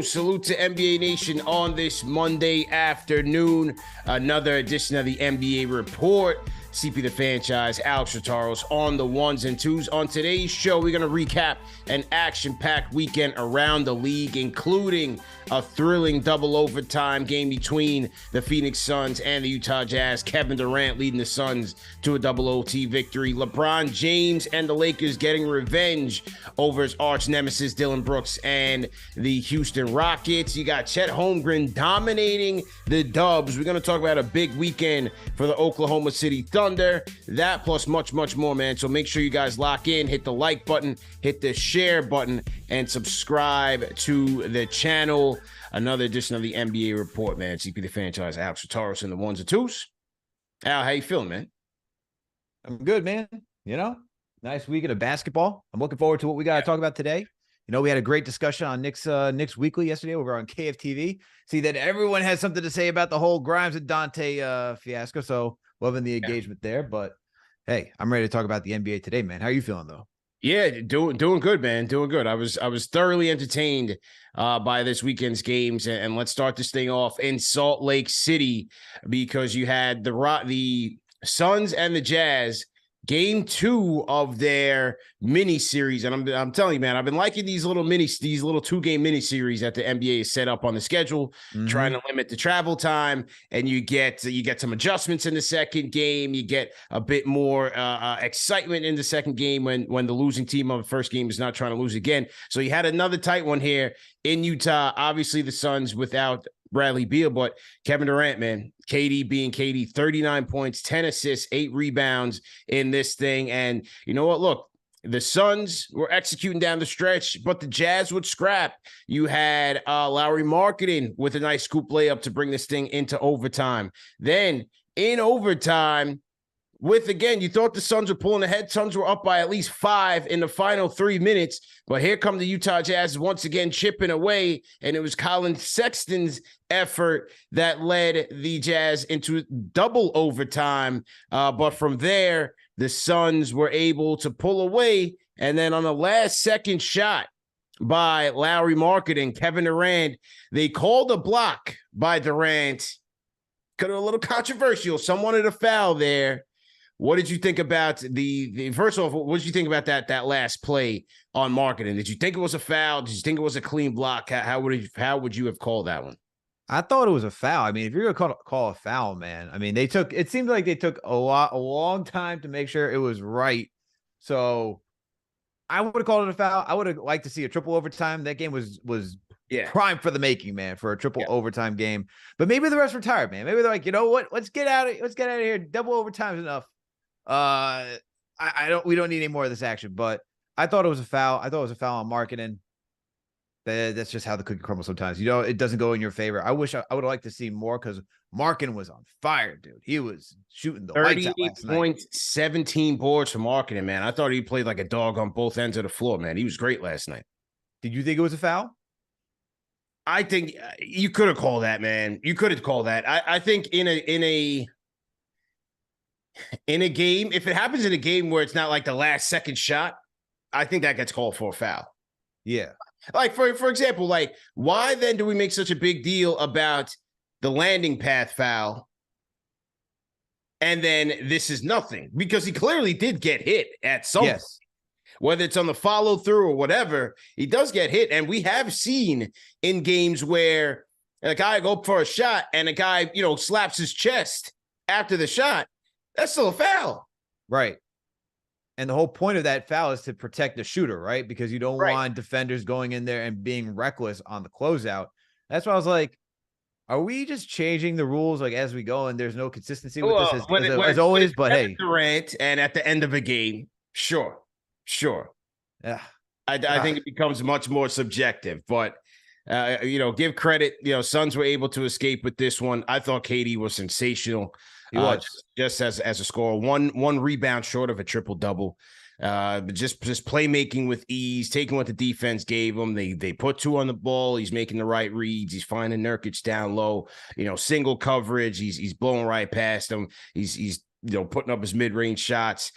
Salute to NBA Nation on this Monday afternoon. Another edition of the NBA Report. CP the Franchise, Alex Rotaros on the ones and twos. On today's show, we're going to recap an action-packed weekend around the league, including a thrilling double overtime game between the Phoenix Suns and the Utah Jazz. Kevin Durant leading the Suns to a double OT victory. LeBron James and the Lakers getting revenge over his arch nemesis Dillon Brooks and the Houston Rockets. You got Chet Holmgren dominating the Dubs. We're going to talk about a big weekend for the Oklahoma City Thunder. That plus much, much more, man. So make sure you guys lock in, hit the like button, hit the share button, and subscribe to the channel. Another edition of the NBA Report, man. CP the Franchise, Alex Rotaros and the ones and twos. Al, how you feeling, man? I'm good, man. You know, nice weekend of basketball. I'm looking forward to what we got to talk about today. You know, we had a great discussion on Knicks Weekly yesterday over on KFTV. See that everyone has something to say about the whole Grimes and Dante fiasco. So loving the engagement there. But hey, I'm ready to talk about the NBA today, man. How are you feeling though? Yeah, doing good, man. Doing good. I was thoroughly entertained by this weekend's games, and let's start this thing off in Salt Lake City because you had the Suns and the Jazz. Game 2 of their mini series, and I'm telling you, man, I've been liking these little 2-game mini series that the NBA is set up on the schedule, trying to limit the travel time, and you get some adjustments in the second game. You get a bit more excitement in the second game when the losing team of the first game is not trying to lose again. So you had another tight one here in Utah. Obviously, the Suns without Bradley Beal, but Kevin Durant, man, KD being KD, 39 points, 10 assists, 8 rebounds in this thing. And you know what? Look, the Suns were executing down the stretch, but the Jazz would scrap. You had Lauri Markkanen with a nice scoop layup to bring this thing into overtime. Then in overtime, you thought the Suns were pulling ahead. Suns were up by at least 5 in the final 3 minutes. But here come the Utah Jazz once again chipping away. And it was Colin Sexton's effort that led the Jazz into double overtime. But from there, the Suns were able to pull away. And then on the last second shot by Lauri Markkanen, Kevin Durant, they called a block by Durant. Could have a little controversial. Some wanted a foul there. What did you think about the first off, what did you think about that last play on Markkanen? Did you think it was a foul? Did you think it was a clean block? How would you have called that one? I thought it was a foul. I mean, if you're gonna call a foul, man, I mean, it seemed like they took a long time to make sure it was right. So I would have called it a foul. I would have liked to see a triple overtime. That game was prime for the making, man, for a triple overtime game. But maybe the refs were tired, man. Maybe they're like, you know what? Let's get out of here. Double overtime is enough. We don't need any more of this action, but I thought it was a foul. I thought it was a foul on Markkanen. That's just how the cookie crumbles sometimes. You know, it doesn't go in your favor. I wish I would have liked to see more because Markkanen was on fire, dude. He was shooting the lights out last night. 38 points, 17 boards for Markkanen, man. I thought he played like a dog on both ends of the floor, man. He was great last night. Did you think it was a foul? I think you could have called that, man. You could have called that. I think in a game, if it happens in a game where it's not like the last second shot, I think that gets called for a foul. Yeah. Like, for example, like, why then do we make such a big deal about the landing path foul? And then this is nothing because he clearly did get hit at some point. Whether it's on the follow through or whatever, he does get hit. And we have seen in games where a guy go up for a shot and a guy, slaps his chest after the shot. That's still a foul. Right. And the whole point of that foul is to protect the shooter, right? Because you don't want defenders going in there and being reckless on the closeout. That's why I was like, are we just changing the rules like as we go and there's no consistency with this as always? But hey. Durant and at the end of a game, sure. Yeah. I think it becomes much more subjective, but give credit. Suns were able to escape with this one. I thought KD was sensational. He was just as a scorer, one rebound short of a triple double. Just playmaking with ease, taking what the defense gave him. They put 2 on the ball. He's making the right reads. He's finding Nurkic down low. Single coverage. He's blowing right past him. He's putting up his mid-range shots.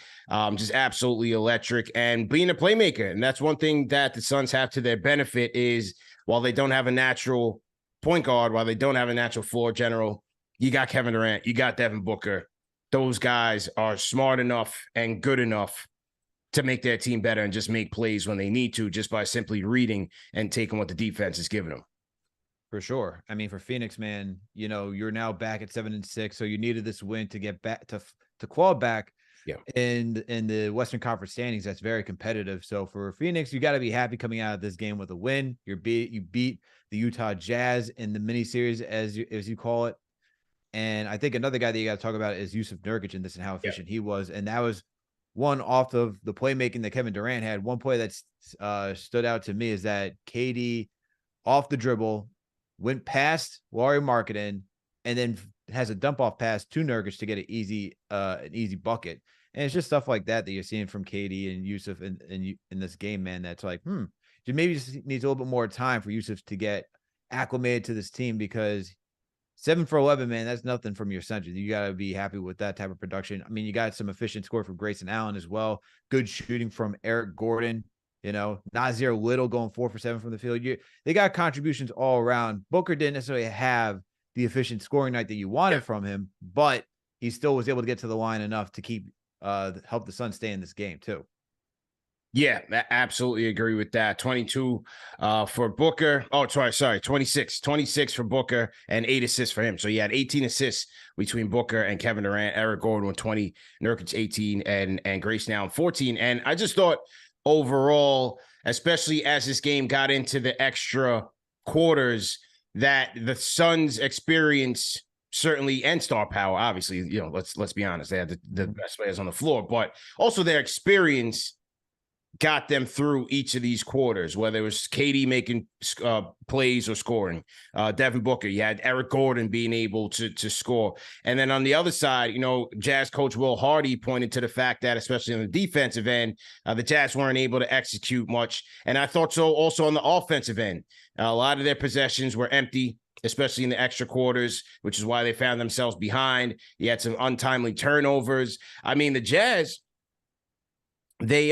Just absolutely electric and being a playmaker. And that's one thing that the Suns have to their benefit is while they don't have a natural point guard, while they don't have a natural floor general, you got Kevin Durant, you got Devin Booker. Those guys are smart enough and good enough to make their team better and just make plays when they need to, just by simply reading and taking what the defense is giving them. For sure. I mean, for Phoenix, man, you're now back at 7-6, so you needed this win to get back to claw back. Yeah. In the Western Conference standings, that's very competitive. So for Phoenix, you got to be happy coming out of this game with a win. You beat the Utah Jazz in the mini series, as you call it. And I think another guy that you got to talk about is Yusuf Nurkic in this and how efficient he was. And that was one off of the playmaking that Kevin Durant had. One play that stood out to me is that KD off the dribble went past Lauri Markkanen and then has a dump off pass to Nurkic to get an easy bucket. And it's just stuff like that you're seeing from KD and Yusuf in this game, man. That's like, maybe just needs a little bit more time for Yusuf to get acclimated to this team, because 7 for 11, man, that's nothing from your center. You got to be happy with that type of production. I mean, you got some efficient score from Grayson Allen as well. Good shooting from Eric Gordon. Nazir Little going 4 for 7 from the field. They got contributions all around. Booker didn't necessarily have the efficient scoring night that you wanted from him, but he still was able to get to the line enough to help the Suns stay in this game too. Yeah, I absolutely agree with that. 22 for Booker. Oh, sorry, 26 for Booker and 8 assists for him. So you had 18 assists between Booker and Kevin Durant. Eric Gordon with 20, Nurkic 18, and Grayson Allen 14. And I just thought overall, especially as this game got into the extra quarters, that the Suns experience certainly, and star power, obviously, let's be honest, they had the best players on the floor, but also their experience got them through each of these quarters, whether it was KD making plays or scoring, Devin Booker, you had Eric Gordon being able to score. And then on the other side, Jazz coach Will Hardy pointed to the fact that, especially on the defensive end, the Jazz weren't able to execute much. And I thought so also on the offensive end. A lot of their possessions were empty, especially in the extra quarters, which is why they found themselves behind. You had some untimely turnovers. I mean, the Jazz, they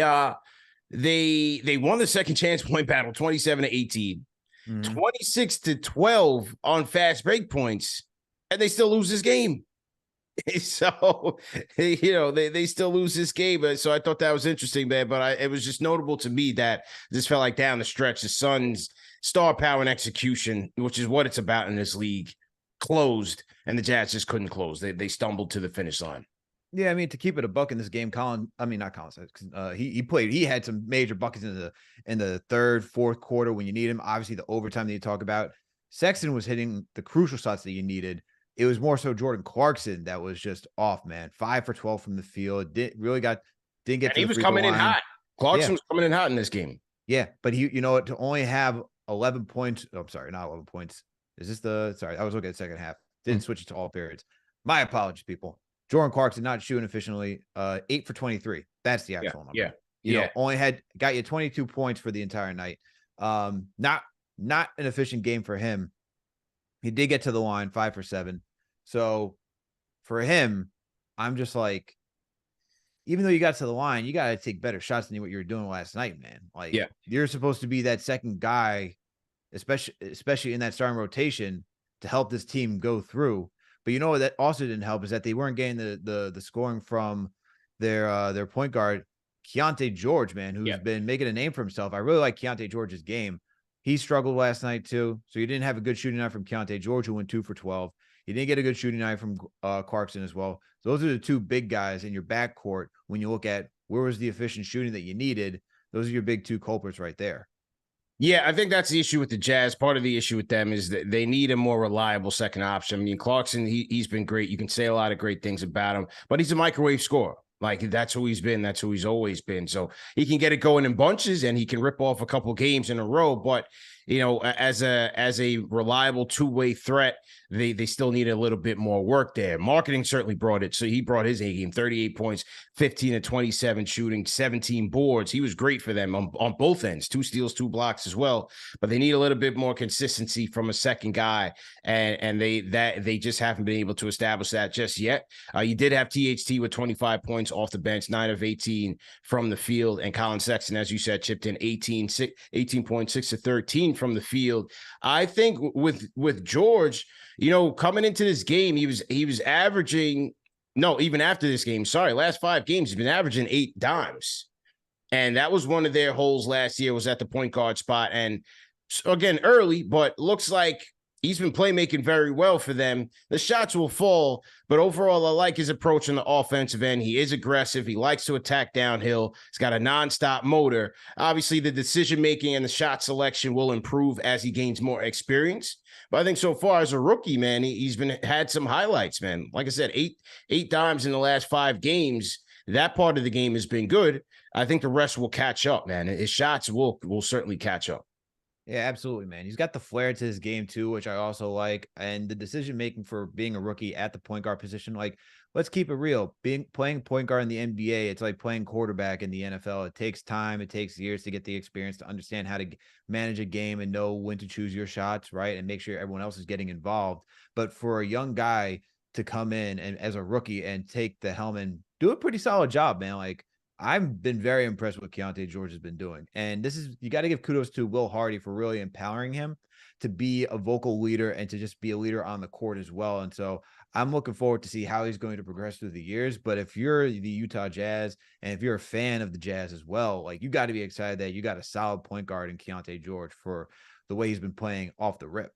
won the second chance point battle 27-18, 26-12 on fast break points, and they still lose this game. So, they still lose this game. So I thought that was interesting, man. But it was just notable to me that this felt like down the stretch, the Suns' star power and execution, which is what it's about in this league, closed, and the Jazz just couldn't close. They stumbled to the finish line. Yeah, I mean, to keep it a buck in this game, he had some major buckets in the third, fourth quarter when you need him. Obviously, the overtime that you talk about, Sexton was hitting the crucial shots that you needed. It was more so Jordan Clarkson that was just off, man. 5 for 12 from the field. Didn't get. And he was coming in hot. Clarkson was coming in hot in this game. Yeah, but to only have 11 points. Oh, I'm sorry, not 11 points. Is this I was looking at the second half. Didn't switch it to all periods. My apologies, people. Jordan Clarkson not shooting efficiently, 8 for 23. That's the actual number. Yeah. Only got you 22 points for the entire night. Not an efficient game for him. He did get to the line, 5 for 7. So for him, I'm just like, even though you got to the line, you got to take better shots than what you were doing last night, man. Like, you're supposed to be that second guy, especially in that starting rotation, to help this team go through. But what that also didn't help is that they weren't getting the scoring from their point guard, Keontae George, man, who's been making a name for himself. I really like Keontae George's game. He struggled last night too. So you didn't have a good shooting night from Keontae George, who went 2 for 12. You didn't get a good shooting night from Clarkson as well. So those are the two big guys in your backcourt. When you look at where was the efficient shooting that you needed, those are your big two culprits right there. Yeah, I think that's the issue with the Jazz. Part of the issue with them is that they need a more reliable second option. I mean, Clarkson, he's been great. You can say a lot of great things about him, but he's a microwave scorer. Like, that's who he's been. That's who he's always been. So he can get it going in bunches and he can rip off a couple games in a row. But, as a reliable two-way threat, they still need a little bit more work there. Marketing certainly brought it. So he brought his A game, 38 points, 15-27 shooting, 17 boards. He was great for them on both ends, 2 steals, 2 blocks as well. But they need a little bit more consistency from a second guy. And they just haven't been able to establish that just yet. You did have THT with 25 points off the bench, 9 of 18 from the field. And Colin Sexton, as you said, chipped in 18 points, 6 to 13 from the field. I think with George, coming into this game, he was averaging, no, even after this game, last 5 games, he's been averaging 8 dimes. And that was one of their holes last year, was at the point guard spot. And again, early, but looks like he's been playmaking very well for them. The shots will fall, but overall, I like his approach on the offensive end. He is aggressive. He likes to attack downhill. He's got a nonstop motor. Obviously, the decision-making and the shot selection will improve as he gains more experience. But I think so far as a rookie, man, he's had some highlights, man. Like I said, eight dimes in the last 5 games. That part of the game has been good. I think the rest will catch up, man. His shots will certainly catch up. Yeah, absolutely, man. He's got the flair to his game too, which I also like. And the decision making for being a rookie at the point guard position, like, let's keep it real. Playing point guard in the NBA, it's like playing quarterback in the NFL. It takes time, it takes years to get the experience to understand how to manage a game and know when to choose your shots, right? And make sure everyone else is getting involved. But for a young guy to come in and as a rookie and take the helm and do a pretty solid job, man. Like, I've been very impressed with what Keontae George has been doing. And you got to give kudos to Will Hardy for really empowering him to be a vocal leader and to just be a leader on the court as well. And so I'm looking forward to see how he's going to progress through the years. But if you're the Utah Jazz and if you're a fan of the Jazz as well, like, you got to be excited that you got a solid point guard in Keontae George for the way he's been playing off the rip.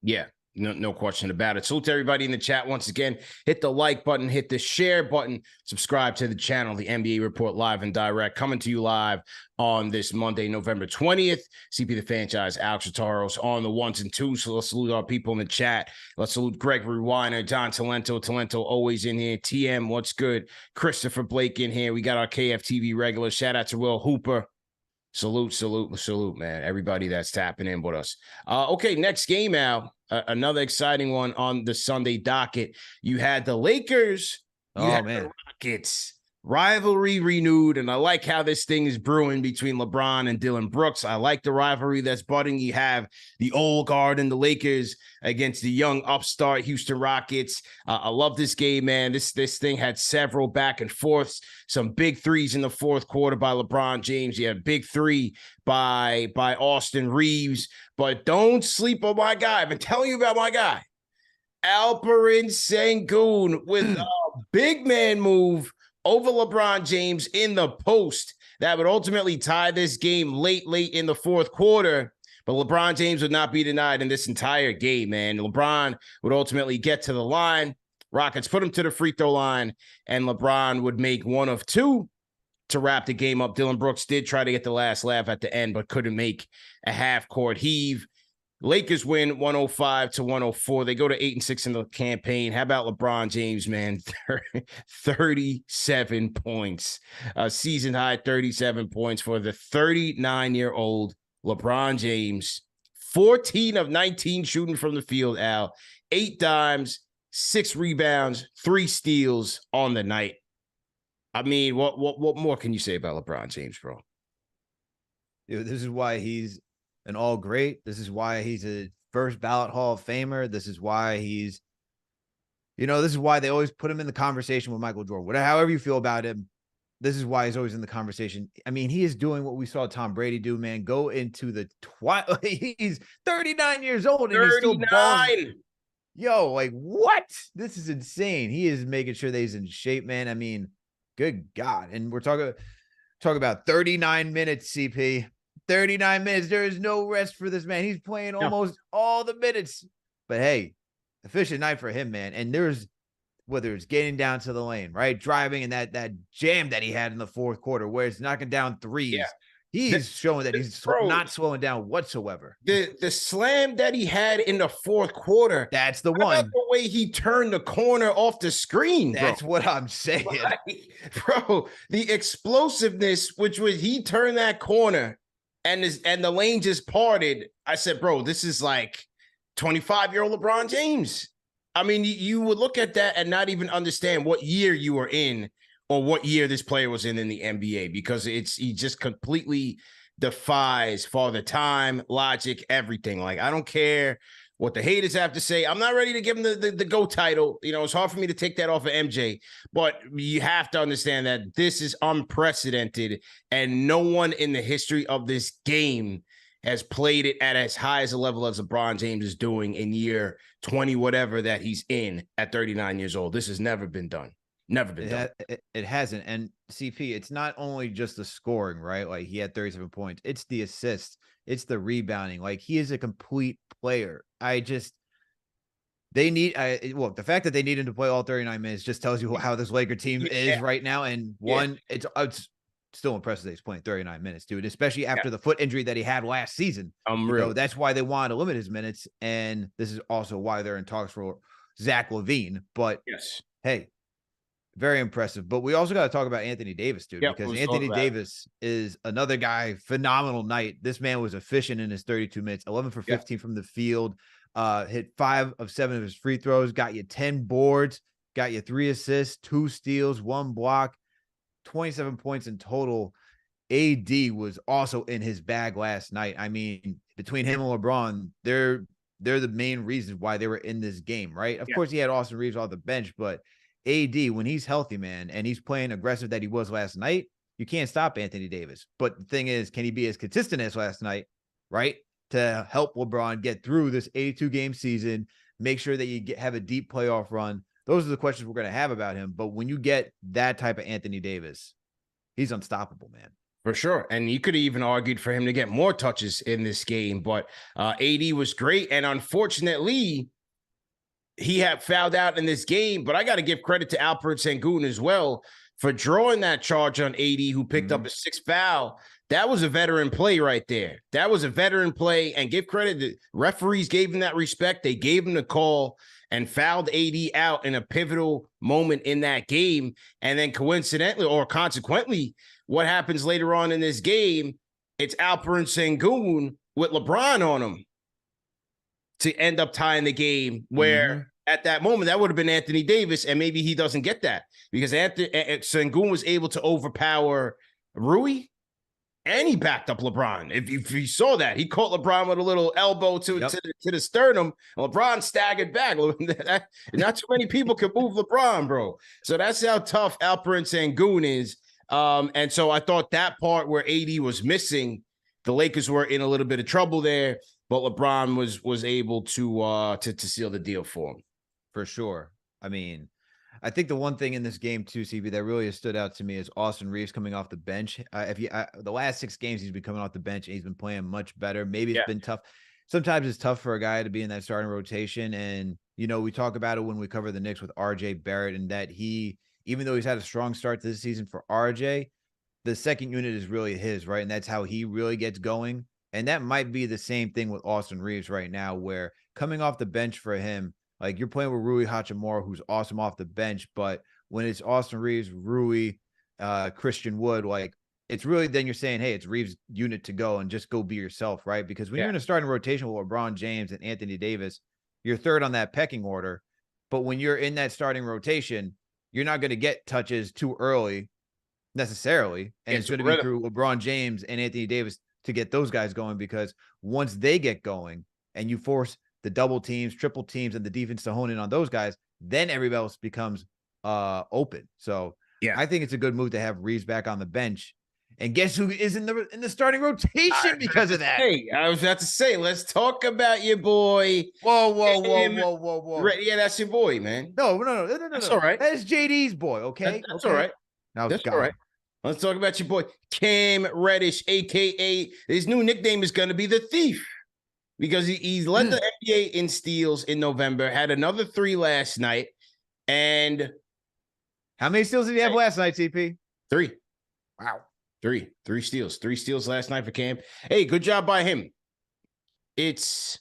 Yeah. No question about it. Salute to everybody in the chat once again. Hit the like button, hit the share button, subscribe to the channel, the NBA Report live and direct, coming to you live on this Monday, November 20th. CP the Franchise, Alex Rotaros on the 1s and 2s. So let's salute our people in the chat. Let's salute Gregory Weiner, Don Talento always in here. TM, what's good? Christopher Blake in here. We got our KFTV regulars. Shout out to Will Hooper. Salute, man. Everybody that's tapping in with us. Okay, next game, Al. Another exciting one on the Sunday docket. You had the Lakers. You had the Rockets. Rivalry renewed, and I like how this thing is brewing between LeBron and Dillon Brooks. I like the rivalry that's budding. You have the old guard and the Lakers against the young upstart Houston Rockets. I love this game, man. This thing had several back and forths, some big threes in the fourth quarter by LeBron James. You had a big 3 by Austin Reeves, but don't sleep on my guy. I've been telling you about my guy, Alperen Sengun, with a big man move over LeBron James in the post that would ultimately tie this game late in the fourth quarter. But LeBron James would not be denied in this entire game, man. LeBron would ultimately get to the line. Rockets put him to the free throw line, and LeBron would make 1 of 2 to wrap the game up. Dillon Brooks did try to get the last laugh at the end, but couldn't make a half-court heave. Lakers win 105-104. They go to 8-6 in the campaign. How about LeBron James, man? 37 points. Season high 37 points for the 39-year-old LeBron James. 14 of 19 shooting from the field, Al. 8 dimes, 6 rebounds, 3 steals on the night. I mean, what more can you say about LeBron James, bro? Dude, this is why he's an all great. This is why he's a first ballot Hall of Famer. This is why this is why they always put him in the conversation with Michael Jordan. However you feel about him, this is why he's always in the conversation. I mean, he is doing what we saw Tom Brady do, man. Go into the he's 39 years old and 39. He's still balling. Yo, like, what? This is insane. He is making sure that he's in shape, man. I mean, good God. And we're talking about 39 minutes, CP. 39 minutes. There is no rest for this man. He's playing almost all the minutes. But hey, efficient night for him, man. And there's, whether it's getting down to the lane, right? Driving and that jam that he had in the fourth quarter where it's knocking down threes. Yeah. He's showing that he's not slowing down whatsoever. The slam that he had in the fourth quarter. That's the one. About the way he turned the corner off the screen, bro. That's what I'm saying. Like, bro, the explosiveness, which was he turned that corner and the lane just parted. I said, bro, this is like 25-year-old LeBron James. I mean, you would look at that and not even understand what year you were in or what year this player was in the NBA, because he just completely defies Father Time, logic, everything. Like, I don't care what the haters have to say. I'm not ready to give him the GOAT title. You know, it's hard for me to take that off of MJ, but you have to understand that this is unprecedented, and no one in the history of this game has played it at as high as a level as LeBron James is doing in year 20, whatever that he's in at 39 years old. This has never been done. Never been done. It hasn't. And CP, it's not only just the scoring, right? Like he had 37 points. It's the assists. It's the rebounding. Like he is a complete player. The fact that they need him to play all 39 minutes just tells you how this Laker team is right now. And it's still impressive that he's playing 39 minutes, dude, especially after the foot injury that he had last season. That's why they wanted to limit his minutes. And this is also why they're in talks for Zach LaVine. But hey, very impressive. But we also got to talk about Anthony Davis, dude, because Anthony Davis is another guy, phenomenal night. This man was efficient in his 32 minutes, 11 for 15 from the field, hit 5 of 7 of his free throws, got you 10 boards, got you 3 assists, 2 steals, 1 block, 27 points in total. AD was also in his bag last night. I mean, between him and LeBron, they're the main reasons why they were in this game, right? Of course, he had Austin Reeves off the bench, but AD, when he's healthy, man, and he's playing aggressive that he was last night, you can't stop Anthony Davis. But the thing is, can he be as consistent as last night, right? To help LeBron get through this 82-game season, make sure that you have a deep playoff run. Those are the questions we're going to have about him. But when you get that type of Anthony Davis, he's unstoppable, man. For sure. And you could have even argued for him to get more touches in this game. But AD was great. And unfortunately, he had fouled out in this game. But I got to give credit to Alperen Sengun as well for drawing that charge on AD, who picked up a 6th foul. That was a veteran play right there. That was a veteran play. And give credit to referees, gave him that respect. They gave him the call and fouled AD out in a pivotal moment in that game. And then coincidentally or consequently, what happens later on in this game, it's Alperen Sengun with LeBron on him to end up tying the game, where at that moment, that would have been Anthony Davis, and maybe he doesn't get that because Sengun was able to overpower Rui, and he backed up LeBron. If you saw that, he caught LeBron with a little elbow to the sternum. LeBron staggered back. Not too many people can move LeBron, bro. So that's how tough Alperen Sengun is. And so I thought that part where AD was missing, the Lakers were in a little bit of trouble there, but LeBron was able to seal the deal for him. For sure. I mean, I think the one thing in this game too, CB, that really has stood out to me is Austin Reeves coming off the bench. The last 6 games he's been coming off the bench and he's been playing much better. Maybe it's been tough. Sometimes it's tough for a guy to be in that starting rotation. And, you know, we talk about it when we cover the Knicks with RJ Barrett, and that even though he's had a strong start to this season for RJ, the second unit is really his, right? And that's how he really gets going. And that might be the same thing with Austin Reeves right now, where coming off the bench for him, like you're playing with Rui Hachimura, who's awesome off the bench, but when it's Austin Reeves, Rui, Christian Wood, like it's really then you're saying, hey, it's Reeves' unit to go and just go be yourself, right? Because when you're in a starting rotation with LeBron James and Anthony Davis, you're third on that pecking order. But when you're in that starting rotation, you're not going to get touches too early necessarily. And it's going to be through LeBron James and Anthony Davis to get those guys going, because once they get going and you force the double teams, triple teams, and the defense to hone in on those guys, then everybody else becomes open. So I think it's a good move to have Reeves back on the bench. And guess who is in the starting rotation because of that? Hey, I was about to say, let's talk about your boy. Whoa. Yeah, that's your boy, man. No. That's all right. That's JD's boy, okay? That's all right. That's all right. Let's talk about your boy, Cam Reddish, a.k.a. his new nickname is going to be the Thief, because he led the NBA in steals in November, had another 3 last night, and... How many steals did he have last night, CP? 3. Wow. 3 steals. 3 steals last night for Cam. Hey, good job by him. It's...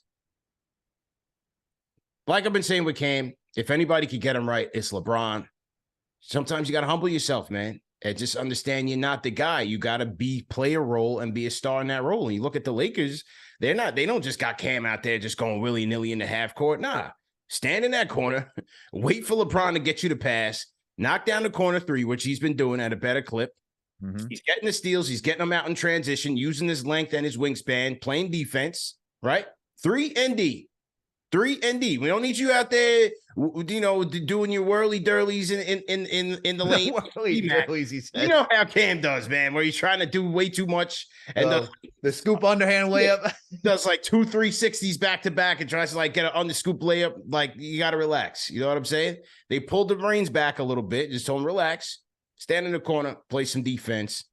like I've been saying with Cam, if anybody could get him right, it's LeBron. Sometimes you got to humble yourself, man. And just understand you're not the guy. You got to play a role and be a star in that role. And you look at the Lakers, they don't just got Cam out there just going willy-nilly in the half court. Nah, stand in that corner, wait for LeBron to get you to pass, knock down the corner 3, which he's been doing at a better clip. He's getting the steals. He's getting them out in transition, using his length and his wingspan, playing defense, right? 3 and D. 3 and D. We don't need you out there doing your whirly dirlies in the lane. Whirly dirlies, he said. You know how Cam does, man, where he's trying to do way too much and the scoop underhand layup. does like 2 360s back to back and tries to like get an under scoop layup. Like, you got to relax. You know what I'm saying? They pulled the reins back a little bit. Just told him, relax, stand in the corner, play some defense.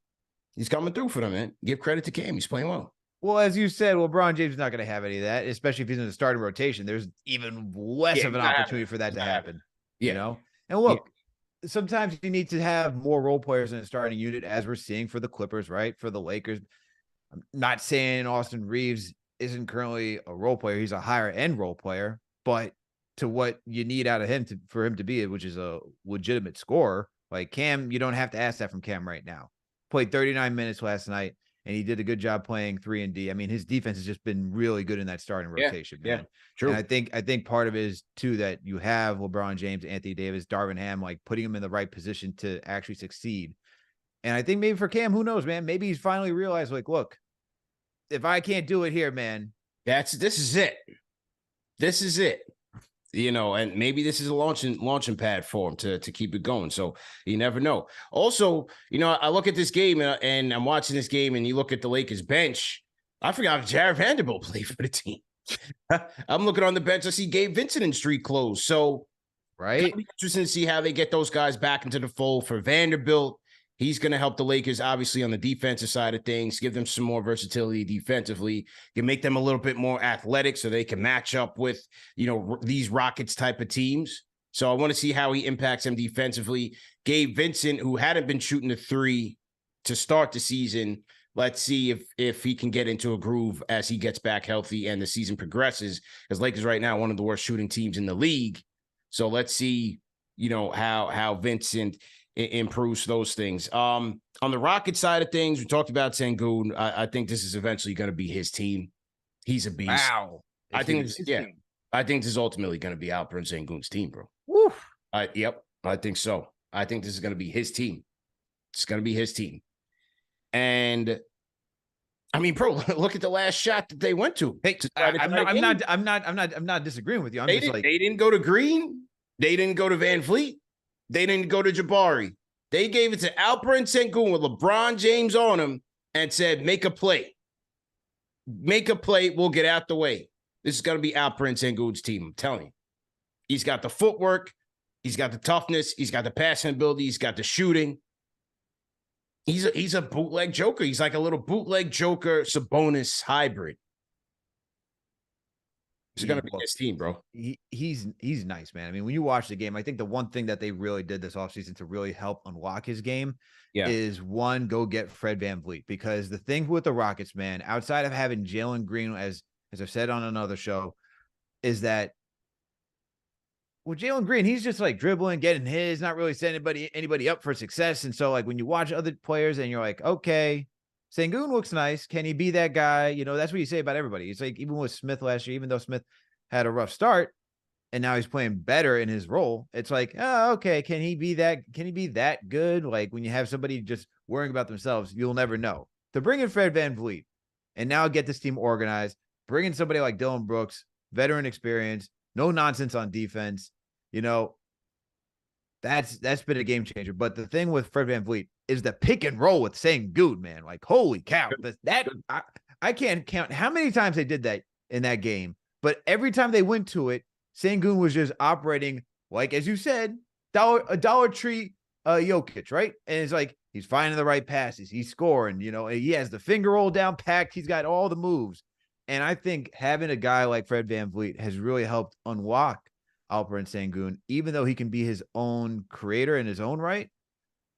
He's coming through for them, man. Give credit to Cam. He's playing well. Well, as you said, LeBron James is not going to have any of that, especially if he's in the starting rotation. There's even less of an opportunity for that to happen. You know? And look, sometimes you need to have more role players in a starting unit, as we're seeing for the Clippers, right? For the Lakers. I'm not saying Austin Reeves isn't currently a role player. He's a higher end role player, but to what you need out of him for him to be, which is a legitimate scorer, like Cam, you don't have to ask that from Cam right now. Played 39 minutes last night, and he did a good job playing 3 and D. I mean, his defense has just been really good in that starting rotation, man. Yeah, true. And I think part of it is too that you have LeBron James, Anthony Davis, Darvin Ham, like putting him in the right position to actually succeed. And I think maybe for Cam, who knows, man? Maybe he's finally realized, like, look, if I can't do it here, man, this is it. This is it. And maybe this is a launching pad for him to keep it going. So you never know. Also, I look at this game and I'm watching this game, and you look at the Lakers bench. I forgot Jared Vanderbilt played for the team. I'm looking on the bench. I see Gabe Vincent in street clothes. So, right, it'll be interesting to see how they get those guys back into the fold. For Vanderbilt, he's going to help the Lakers, obviously, on the defensive side of things, give them some more versatility defensively, can make them a little bit more athletic so they can match up with, these Rockets type of teams. So I want to see how he impacts them defensively. Gabe Vincent, who hadn't been shooting the 3 to start the season, let's see if he can get into a groove as he gets back healthy and the season progresses, because Lakers right now, one of the worst shooting teams in the league. So let's see, how Vincent improves those things. On the Rocket side of things, we talked about Sengun. I think this is eventually going to be his team. He's a beast. Wow. I think this is ultimately going to be Alperen Sengun's team, bro. Woo. Yep, I think so. I think this is going to be his team. It's going to be his team. And I mean, bro, look at the last shot that they went to. Hey, I'm not disagreeing with you. They didn't go to Green. They didn't go to Van Fleet. They didn't go to Jabari. They gave it to Alperen Sengun with LeBron James on him and said, make a play. Make a play. We'll get out the way. This is going to be Alperen Sengun's team. I'm telling you. He's got the footwork. He's got the toughness. He's got the passing ability. He's got the shooting. He's a bootleg Joker. He's like a little bootleg Joker Sabonis hybrid. It's going to be his team, bro. He's nice, man. I mean, when you watch the game, I think the one thing that they really did this offseason to really help unlock his game is, one, go get Fred VanVleet. Because the thing with the Rockets, man, outside of having Jalen Green, as I've said on another show, is that Jalen Green, he's just like dribbling, getting his, not really setting anybody up for success. And so, like, when you watch other players and you're like, okay, Sengun looks nice. Can he be that guy? That's what you say about everybody. It's like, even with Smith last year, even though Smith had a rough start and now he's playing better in his role, it's like, oh, okay, can he be that good? Like, when you have somebody just worrying about themselves, you'll never know. To bring in Fred VanVleet and now get this team organized, bring in somebody like Dylan Brooks, veteran experience, no nonsense on defense, that's been a game changer. But the thing with Fred VanVleet is the pick and roll with Sengun, man. Like, holy cow. I can't count how many times they did that in that game. But every time they went to it, Sengun was just operating like, as you said, a Dollar Tree Jokic, right? And it's like, he's finding the right passes. He's scoring, he has the finger roll down packed. He's got all the moves. And I think having a guy like Fred VanVleet has really helped unlock Alperen Sengun, even though he can be his own creator in his own right.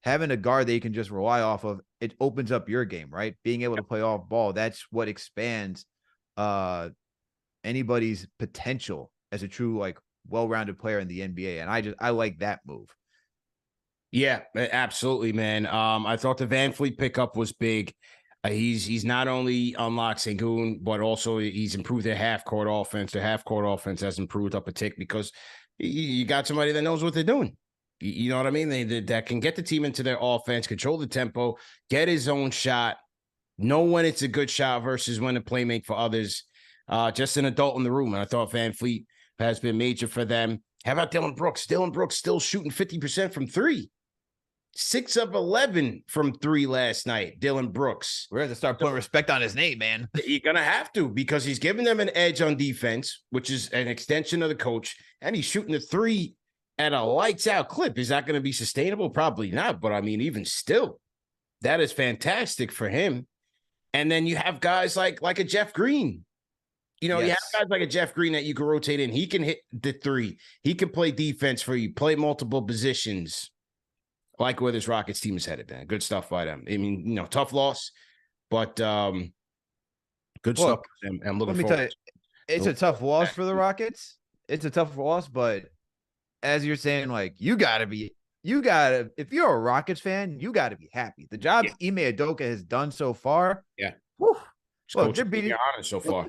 Having a guard that you can just rely off of, it opens up your game, right? Being able to play off ball, that's what expands anybody's potential as a true, like, well-rounded player in the NBA. And I like that move. Yeah, absolutely, man. I thought the VanVleet pickup was big. He's not only unlocked Sengun, but also he's improved their half-court offense. Their half-court offense has improved up a tick because you got somebody that knows what they're doing. You know what I mean? That can get the team into their offense, control the tempo, get his own shot, know when it's a good shot versus when to play make for others. Just an adult in the room. And I thought VanVleet has been major for them. How about Dillon Brooks? Dillon Brooks still shooting 50% from three. 6 of 11 from three last night, Dillon Brooks. We're going to start putting respect on his name, man. You're going to have to, because he's giving them an edge on defense, which is an extension of the coach, and he's shooting the three at a lights-out clip. Is that going to be sustainable? Probably not, but I mean, even still, that is fantastic for him. And then you have guys like a Jeff Green. You know, you have guys like a Jeff Green that you can rotate in. He can hit the three. He can play defense for you, play multiple positions. I like where this Rockets team is headed, man. Good stuff by them. I mean, you know, tough loss, but good stuff. I'm looking forward. Tell you, it's a tough loss for the Rockets. It's a tough loss, but as you're saying, like, if you're a Rockets fan, you got to be happy. The job Ime Udoka has done so far. Yeah. Well, they're beating so far.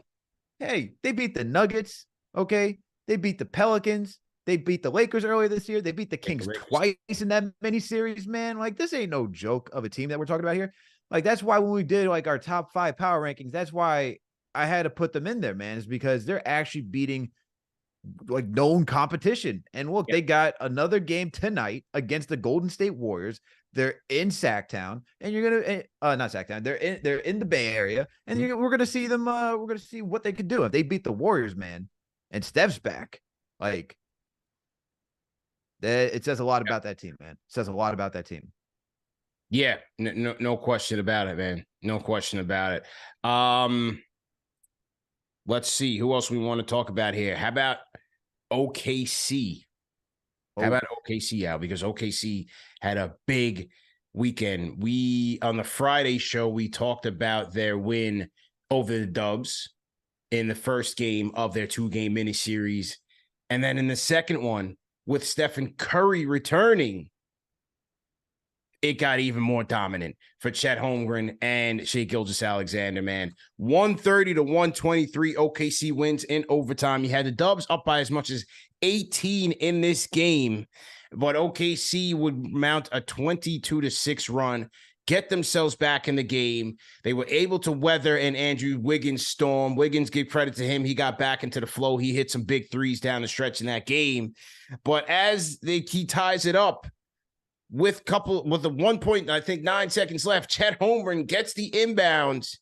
Hey, they beat the Nuggets. Okay. They beat the Pelicans. They beat the Lakers earlier this year. They beat the Kings twice in that mini series, man. Like, this ain't no joke of a team that we're talking about here. Like, that's why when we did like our top 5 power rankings, that's why I had to put them in there, man, is because they're actually beating like known competition. And look, they got another game tonight against the Golden State Warriors. They're in Sacktown, and you're gonna not Sacktown. They're in the Bay Area, and we're gonna see them. We're gonna see what they could do if they beat the Warriors, man. And Steph's back. Like, that, it says a lot about that team, man. It says a lot about that team. Yeah, no question about it, man. No question about it. Let's see who else we want to talk about here. How about OKC? How about OKC, Al? Because OKC had a big weekend. On the Friday show, we talked about their win over the Dubs in the first game of their 2-game miniseries. And then in the second one, with Stephen Curry returning, it got even more dominant for Chet Holmgren and Shai Gilgeous-Alexander, man. 130-123, OKC wins in overtime. You had the Dubs up by as much as 18 in this game, but OKC would mount a 22-6 run, get themselves back in the game. They were able to weather an Andrew Wiggins storm. Wiggins, give credit to him. He got back into the flow. He hit some big threes down the stretch in that game. But as he ties it up, with the 1.9 seconds left, Chet Holmgren gets the inbounds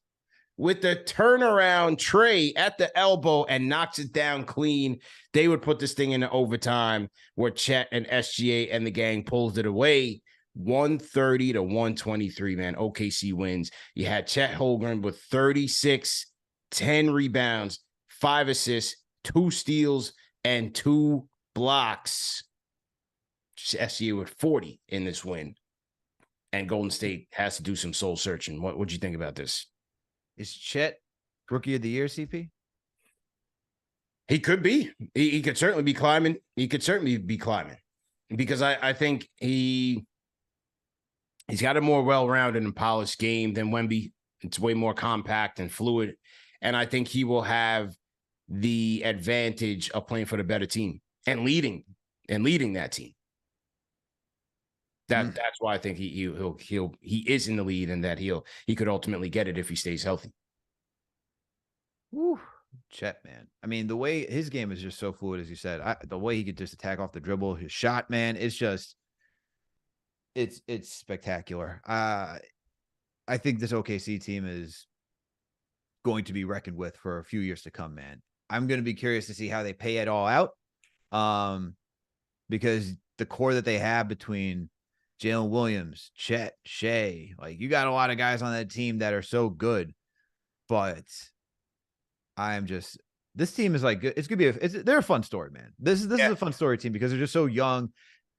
with the turnaround tray at the elbow and knocks it down clean. They would put this thing into overtime, where Chet and SGA and the gang pulls it away. 130-123, man. OKC wins. You had Chet Holmgren with 36, 10 rebounds, 5 assists, 2 steals, and 2 blocks. SGA with 40 in this win, and Golden State has to do some soul searching. What'd you think about this? Is Chet Rookie of the Year, CP? He could be. He could certainly be climbing. He could certainly be climbing, because I think he's got a more well-rounded and polished game than Wemby. It's way more compact and fluid, and I think he will have the advantage of playing for the better team and leading that team. That's why I think he is in the lead, and that he could ultimately get it if he stays healthy. Woo, Chet, man. I mean, the way his game is just so fluid, as you said. The way he could just attack off the dribble, his shot, man, it's just it's spectacular. I think this OKC team is going to be reckoned with for a few years to come, man. I'm going to be curious to see how they pay it all out, because the core that they have between Jalen Williams, Chet, Shai, like, you got a lot of guys on that team that are so good, but this team is like, it's gonna be they're a fun story, man. This is a fun story team because they're just so young.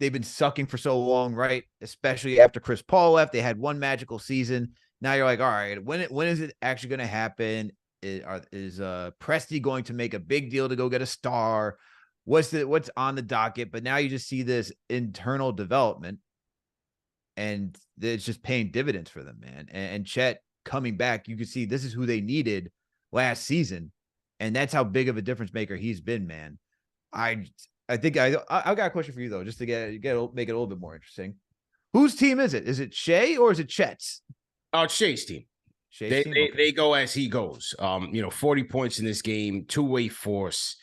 They've been sucking for so long, right? Especially after Chris Paul left, they had one magical season. Now you're like, all right, when is it actually going to happen? Is Presti going to make a big deal to go get a star? What's on the docket? But now you just see this internal development, and it's just paying dividends for them, man. And Chet coming back, you can see this is who they needed last season, and that's how big of a difference maker he's been, man. I think I got a question for you though, just to make it a little bit more interesting. Whose team is it? Is it Shai or is it Chet's? Oh, it's Shai's team. They go as he goes. 40 points in this game, two-way force.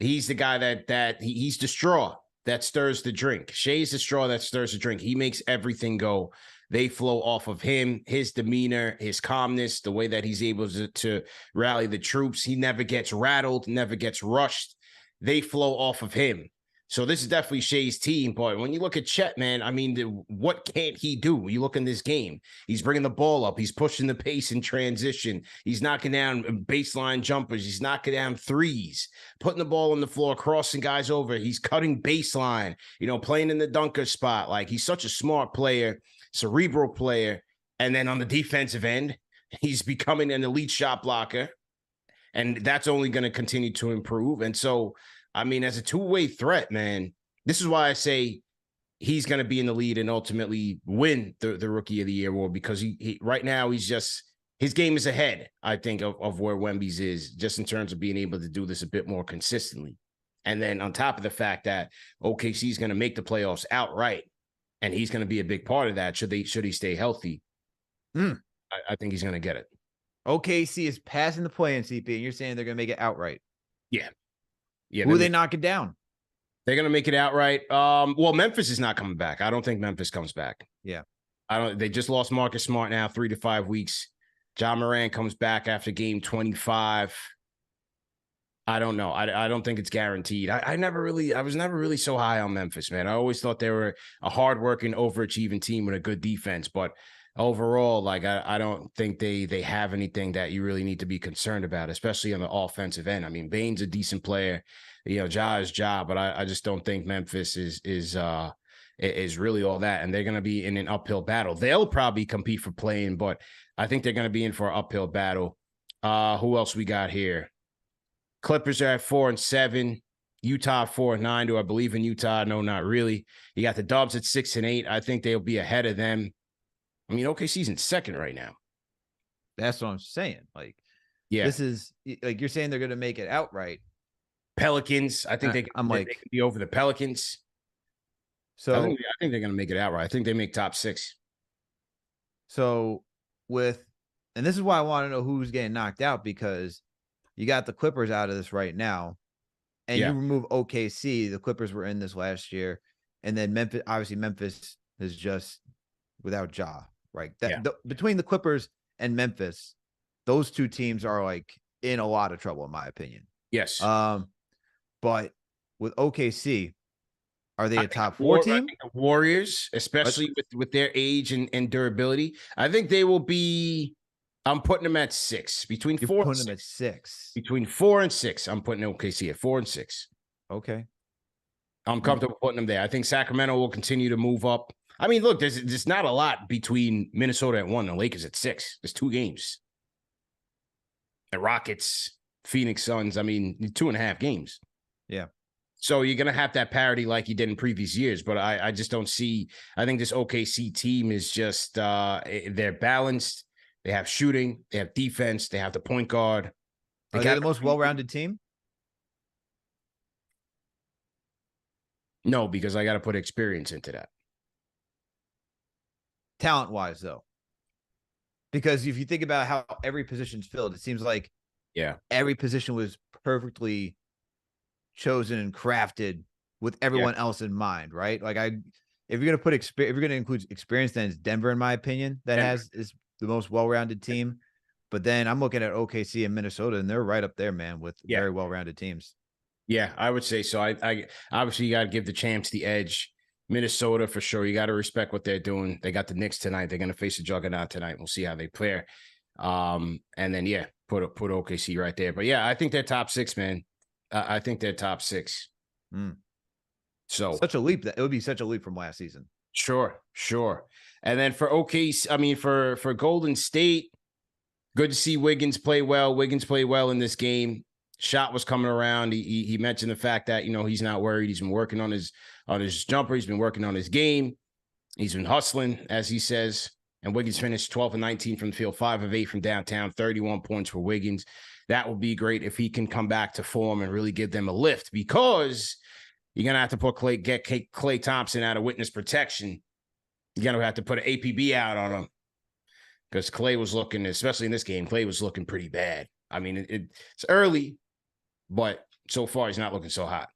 He's the guy he's the straw that stirs the drink. Shea's the straw that stirs the drink. He makes everything go. They flow off of him, his demeanor, his calmness, the way that he's able to rally the troops. He never gets rattled, never gets rushed. They flow off of him. So this is definitely Shea's team. But when you look at Chet, man, I mean, what can't he do? You look in this game, he's bringing the ball up. He's pushing the pace in transition. He's knocking down baseline jumpers. He's knocking down threes, putting the ball on the floor, crossing guys over. He's cutting baseline, playing in the dunker spot. Like, he's such a smart player, cerebral player. And then on the defensive end, he's becoming an elite shot blocker. And that's only going to continue to improve. And so, I mean, as a two-way threat, man, this is why I say he's going to be in the lead and ultimately win the Rookie of the Year award, because he right now his game is ahead, I think, of where Wemby's is, just in terms of being able to do this a bit more consistently. And then on top of the fact that OKC is going to make the playoffs outright, and he's going to be a big part of that should he stay healthy. I think he's going to get it. OKC is passing the play-in, CP, and you're saying they're going to make it outright. Yeah. Who are they knocking down? They're going to make it outright. Well, Memphis is not coming back. I don't think Memphis comes back. Yeah. They just lost Marcus Smart now, 3 to 5 weeks. John Moran comes back after game 25. I don't know. I don't think it's guaranteed. I was never really so high on Memphis, man. I always thought they were a hardworking, overachieving team with a good defense, but overall, like, I don't think they have anything that you really need to be concerned about, especially on the offensive end. I mean, Bane's a decent player, Ja is Ja, but I just don't think Memphis is really all that. And they're going to be in an uphill battle. They'll probably compete for playing, but I think they're going to be in for an uphill battle. Who else we got here? Clippers are at 4-7. Utah 4-9. Do I believe in Utah? No, not really. You got the Dubs at 6-8. I think they'll be ahead of them. I mean, OKC's in second right now. That's what I'm saying. Like, yeah, this is like, you're saying they're going to make it outright. Pelicans. I think they could be over the Pelicans. So I think they're going to make it outright. I think they make top 6. So and this is why I want to know who's getting knocked out, because you got the Clippers out of this right now, and you remove OKC. The Clippers were in this last year, and then Memphis is just without Ja. Right. Between the Clippers and Memphis, those two teams are like in a lot of trouble, in my opinion. Yes. But with OKC, are they a top 4 team? I think the Warriors, especially with their age and durability, I think they will be. I'm putting them at 6. Between 4 and 6. Them at 6. Between 4 and 6, I'm putting OKC at 4 and 6. Okay. I'm comfortable putting them there. I think Sacramento will continue to move up. I mean, look, there's not a lot between Minnesota at 1 and Lakers at 6. There's 2 games. The Rockets, Phoenix Suns, I mean, 2.5 games. Yeah. So you're going to have that parity like you did in previous years, but I just don't see. I think this OKC team is just they're balanced. They have shooting, they have defense, they have the point guard. Are they the most well-rounded team? No, because I got to put experience into that. Talent-wise, though. Because if you think about how every position's filled, it seems like every position was perfectly chosen and crafted with everyone else in mind, right? Like, if you're gonna include experience, then it's Denver, in my opinion, is the most well-rounded team. But then I'm looking at OKC and Minnesota, and they're right up there, man, with very well-rounded teams. Yeah, I would say so. I obviously, you got to give the champs the edge. Minnesota, for sure. You got to respect what they're doing. They got the Knicks tonight. They're going to face the Juggernaut tonight. We'll see how they play. And then, put OKC right there. But, I think they're top 6, man. I think they're top 6. So such a leap. It would be such a leap from last season. Sure. And then for OKC, I mean, for Golden State, good to see Wiggins play well. Wiggins played well in this game. Shot was coming around. He mentioned the fact that, he's not worried. He's been working on his jumper. He's been working on his game. He's been hustling, as he says. And Wiggins finished 12 and 19 from the field, 5 of 8 from downtown, 31 points for Wiggins. That would be great if he can come back to form and really give them a lift, because you're going to have to get Klay Thompson out of witness protection. You're going to have to put an APB out on him, because Klay was looking, especially in this game, Klay was looking pretty bad. I mean, it's early, but so far he's not looking so hot.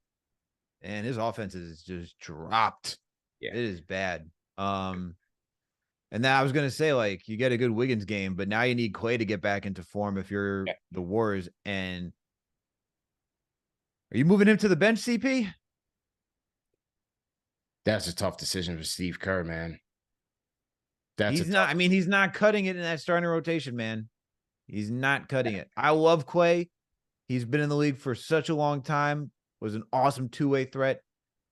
And his offense is just dropped. Yeah. It is bad. And then I was gonna say, like, you get a good Wiggins game, but now you need Clay to get back into form if you're the Warriors. And are you moving him to the bench, CP? That's a tough decision for Steve Kerr, man. He's not cutting it in that starting rotation, man. He's not cutting it. I love Clay. He's been in the league for such a long time. Was an awesome two-way threat.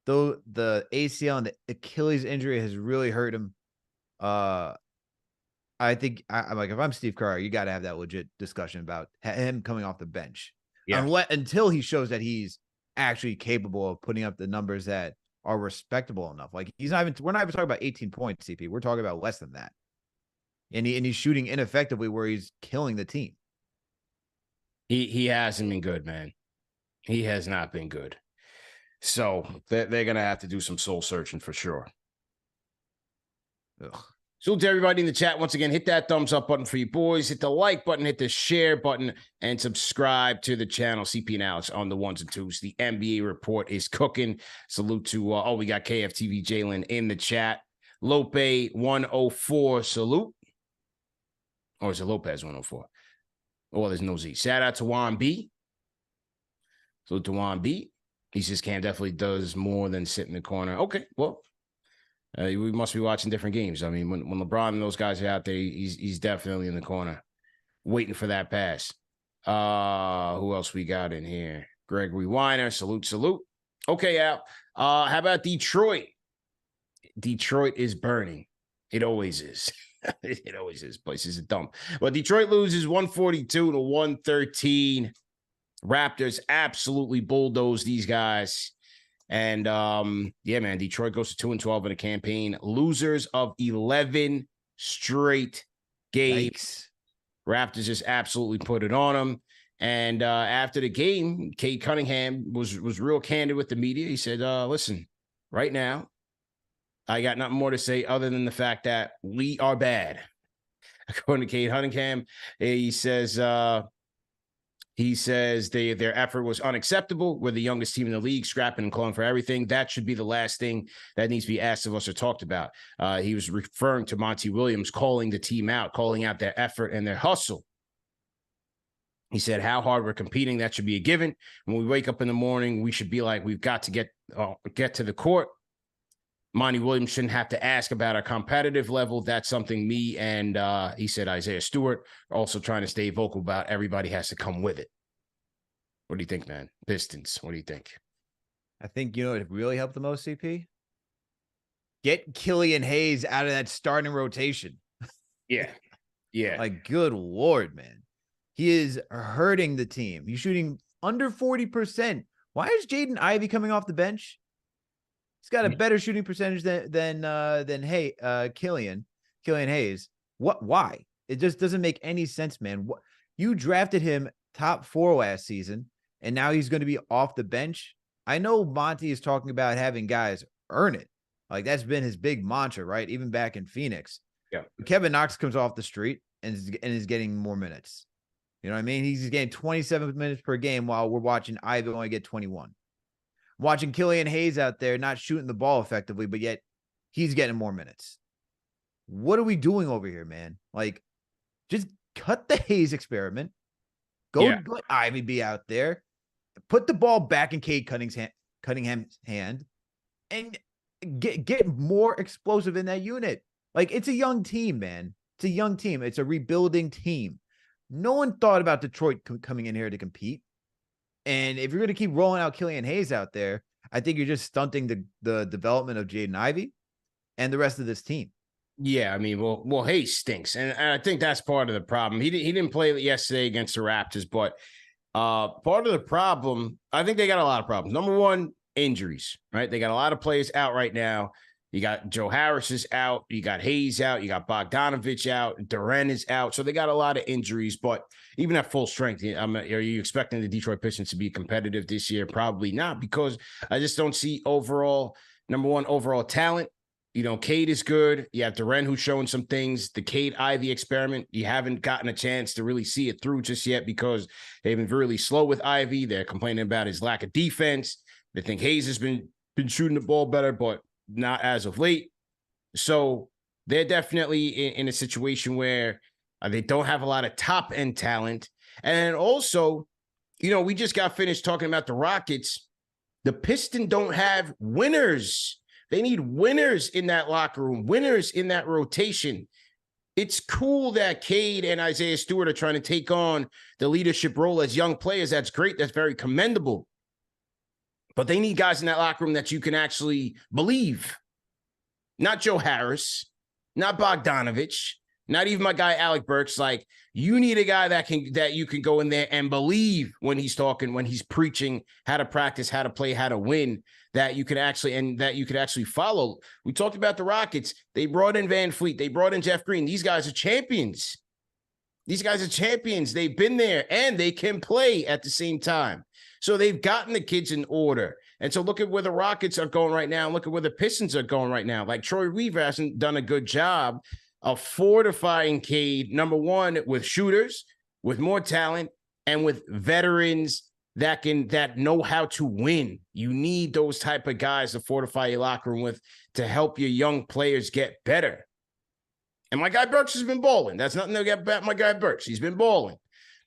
Though the ACL and the Achilles injury has really hurt him. I think I'm like, if I'm Steve Kerr, you got to have that legit discussion about him coming off the bench. Yeah. Until he shows that he's actually capable of putting up the numbers that are respectable enough. Like we're not even talking about 18 points, CP. We're talking about less than that. And he's shooting ineffectively where he's killing the team. He hasn't been good, man. He has not been good. So they're going to have to do some soul searching for sure. Ugh. So to everybody in the chat, once again, hit that thumbs up button for you boys. Hit the like button, hit the share button, and subscribe to the channel. CP and Alex on the ones and twos. The NBA report is cooking. Salute to, we got KFTV Jalen in the chat. Lope 104, salute. Or is it Lopez 104? Oh, there's no Z. Shout out to Juan B. Salute to Juan B. He says Cam definitely does more than sit in the corner. Okay, well. We must be watching different games. I mean, when LeBron and those guys are out there, he's definitely in the corner waiting for that pass. Who else we got in here? Gregory Weiner, salute. Okay, Al. How about Detroit? Detroit is burning. It always is. It always is. Places are dumb. But Detroit loses 142 to 113. Raptors absolutely bulldoze these guys. And yeah, man, Detroit goes to 2-12 in a campaign. Losers of 11 straight games. Yikes. Raptors just absolutely put it on them. And after the game, Kate Cunningham was real candid with the media. He said, listen, right now, I got nothing more to say other than the fact that we are bad. According to Kate Cunningham, he says their effort was unacceptable. We're the youngest team in the league, scrapping and clawing for everything. That should be the last thing that needs to be asked of us or talked about. He was referring to Monty Williams calling the team out, calling out their effort and their hustle. He said how hard we're competing, that should be a given. When we wake up in the morning, we should be like, we've got to get to the court. Monty Williams shouldn't have to ask about our competitive level. That's something me and he said Isaiah Stewart are also trying to stay vocal about. Everybody has to come with it. What do you think, man? Pistons, what do you think? I think, it really helped the most, CP? Get Killian Hayes out of that starting rotation. Yeah. Like, good Lord, man. He is hurting the team. He's shooting under 40%. Why is Jaden Ivey coming off the bench? He's got a better shooting percentage than Killian Hayes. Why? It just doesn't make any sense, man. You drafted him top 4 last season, and now he's going to be off the bench. I know Monty is talking about having guys earn it. Like, that's been his big mantra, right? Even back in Phoenix. Yeah. Kevin Knox comes off the street and is getting more minutes. You know what I mean? He's getting 27 minutes per game while we're watching Ivy only get 21. Watching Killian Hayes out there not shooting the ball effectively, but yet he's getting more minutes. What are we doing over here, man? Like, just cut the Hayes experiment. Let Ivy be out there. Put the ball back in Cade Cunningham's hand and get more explosive in that unit. Like, it's a young team, man. It's a young team. It's a rebuilding team. No one thought about Detroit coming in here to compete. And if you're going to keep rolling out Killian Hayes out there, I think you're just stunting the development of Jaden Ivey and the rest of this team. Yeah, I mean, well, Hayes stinks, and I think that's part of the problem. He didn't play yesterday against the Raptors, but part of the problem, I think they got a lot of problems. Number one, injuries, right? They got a lot of players out right now. You got Joe Harris is out. You got Hayes out. You got Bogdanovich out. Duren is out. So they got a lot of injuries, but even at full strength, are you expecting the Detroit Pistons to be competitive this year? Probably not, because I just don't see number one, overall talent. Cade is good. You have Duren who's showing some things. The Cade Ivy experiment, you haven't gotten a chance to really see it through just yet because they've been really slow with Ivy. They're complaining about his lack of defense. They think Hayes has been shooting the ball better, but not as of late. So they're definitely in a situation where they don't have a lot of top-end talent. And also, we just got finished talking about the Rockets. The Pistons don't have winners. They need winners in that locker room, winners in that rotation. It's cool that Cade and Isaiah Stewart are trying to take on the leadership role as young players. That's great. That's very commendable. But they need guys in that locker room that you can actually believe. Not Joe Harris, not Bogdanovich, not even my guy Alec Burks. Like, you need a guy that you can go in there and believe when he's talking, when he's preaching how to practice, how to play, how to win, that you could actually follow. We talked about the Rockets. They brought in Van Fleet. They brought in Jeff Green. These guys are champions. They've been there and they can play at the same time. So they've gotten the kids in order. And so look at where the Rockets are going right now. And look at where the Pistons are going right now. Like, Troy Weaver hasn't done a good job of fortifying Cade, number one, with shooters, with more talent, and with veterans that know how to win. You need those type of guys to fortify your locker room with, to help your young players get better. And my guy Burks has been balling. That's nothing to get about my guy Burks. He's been balling.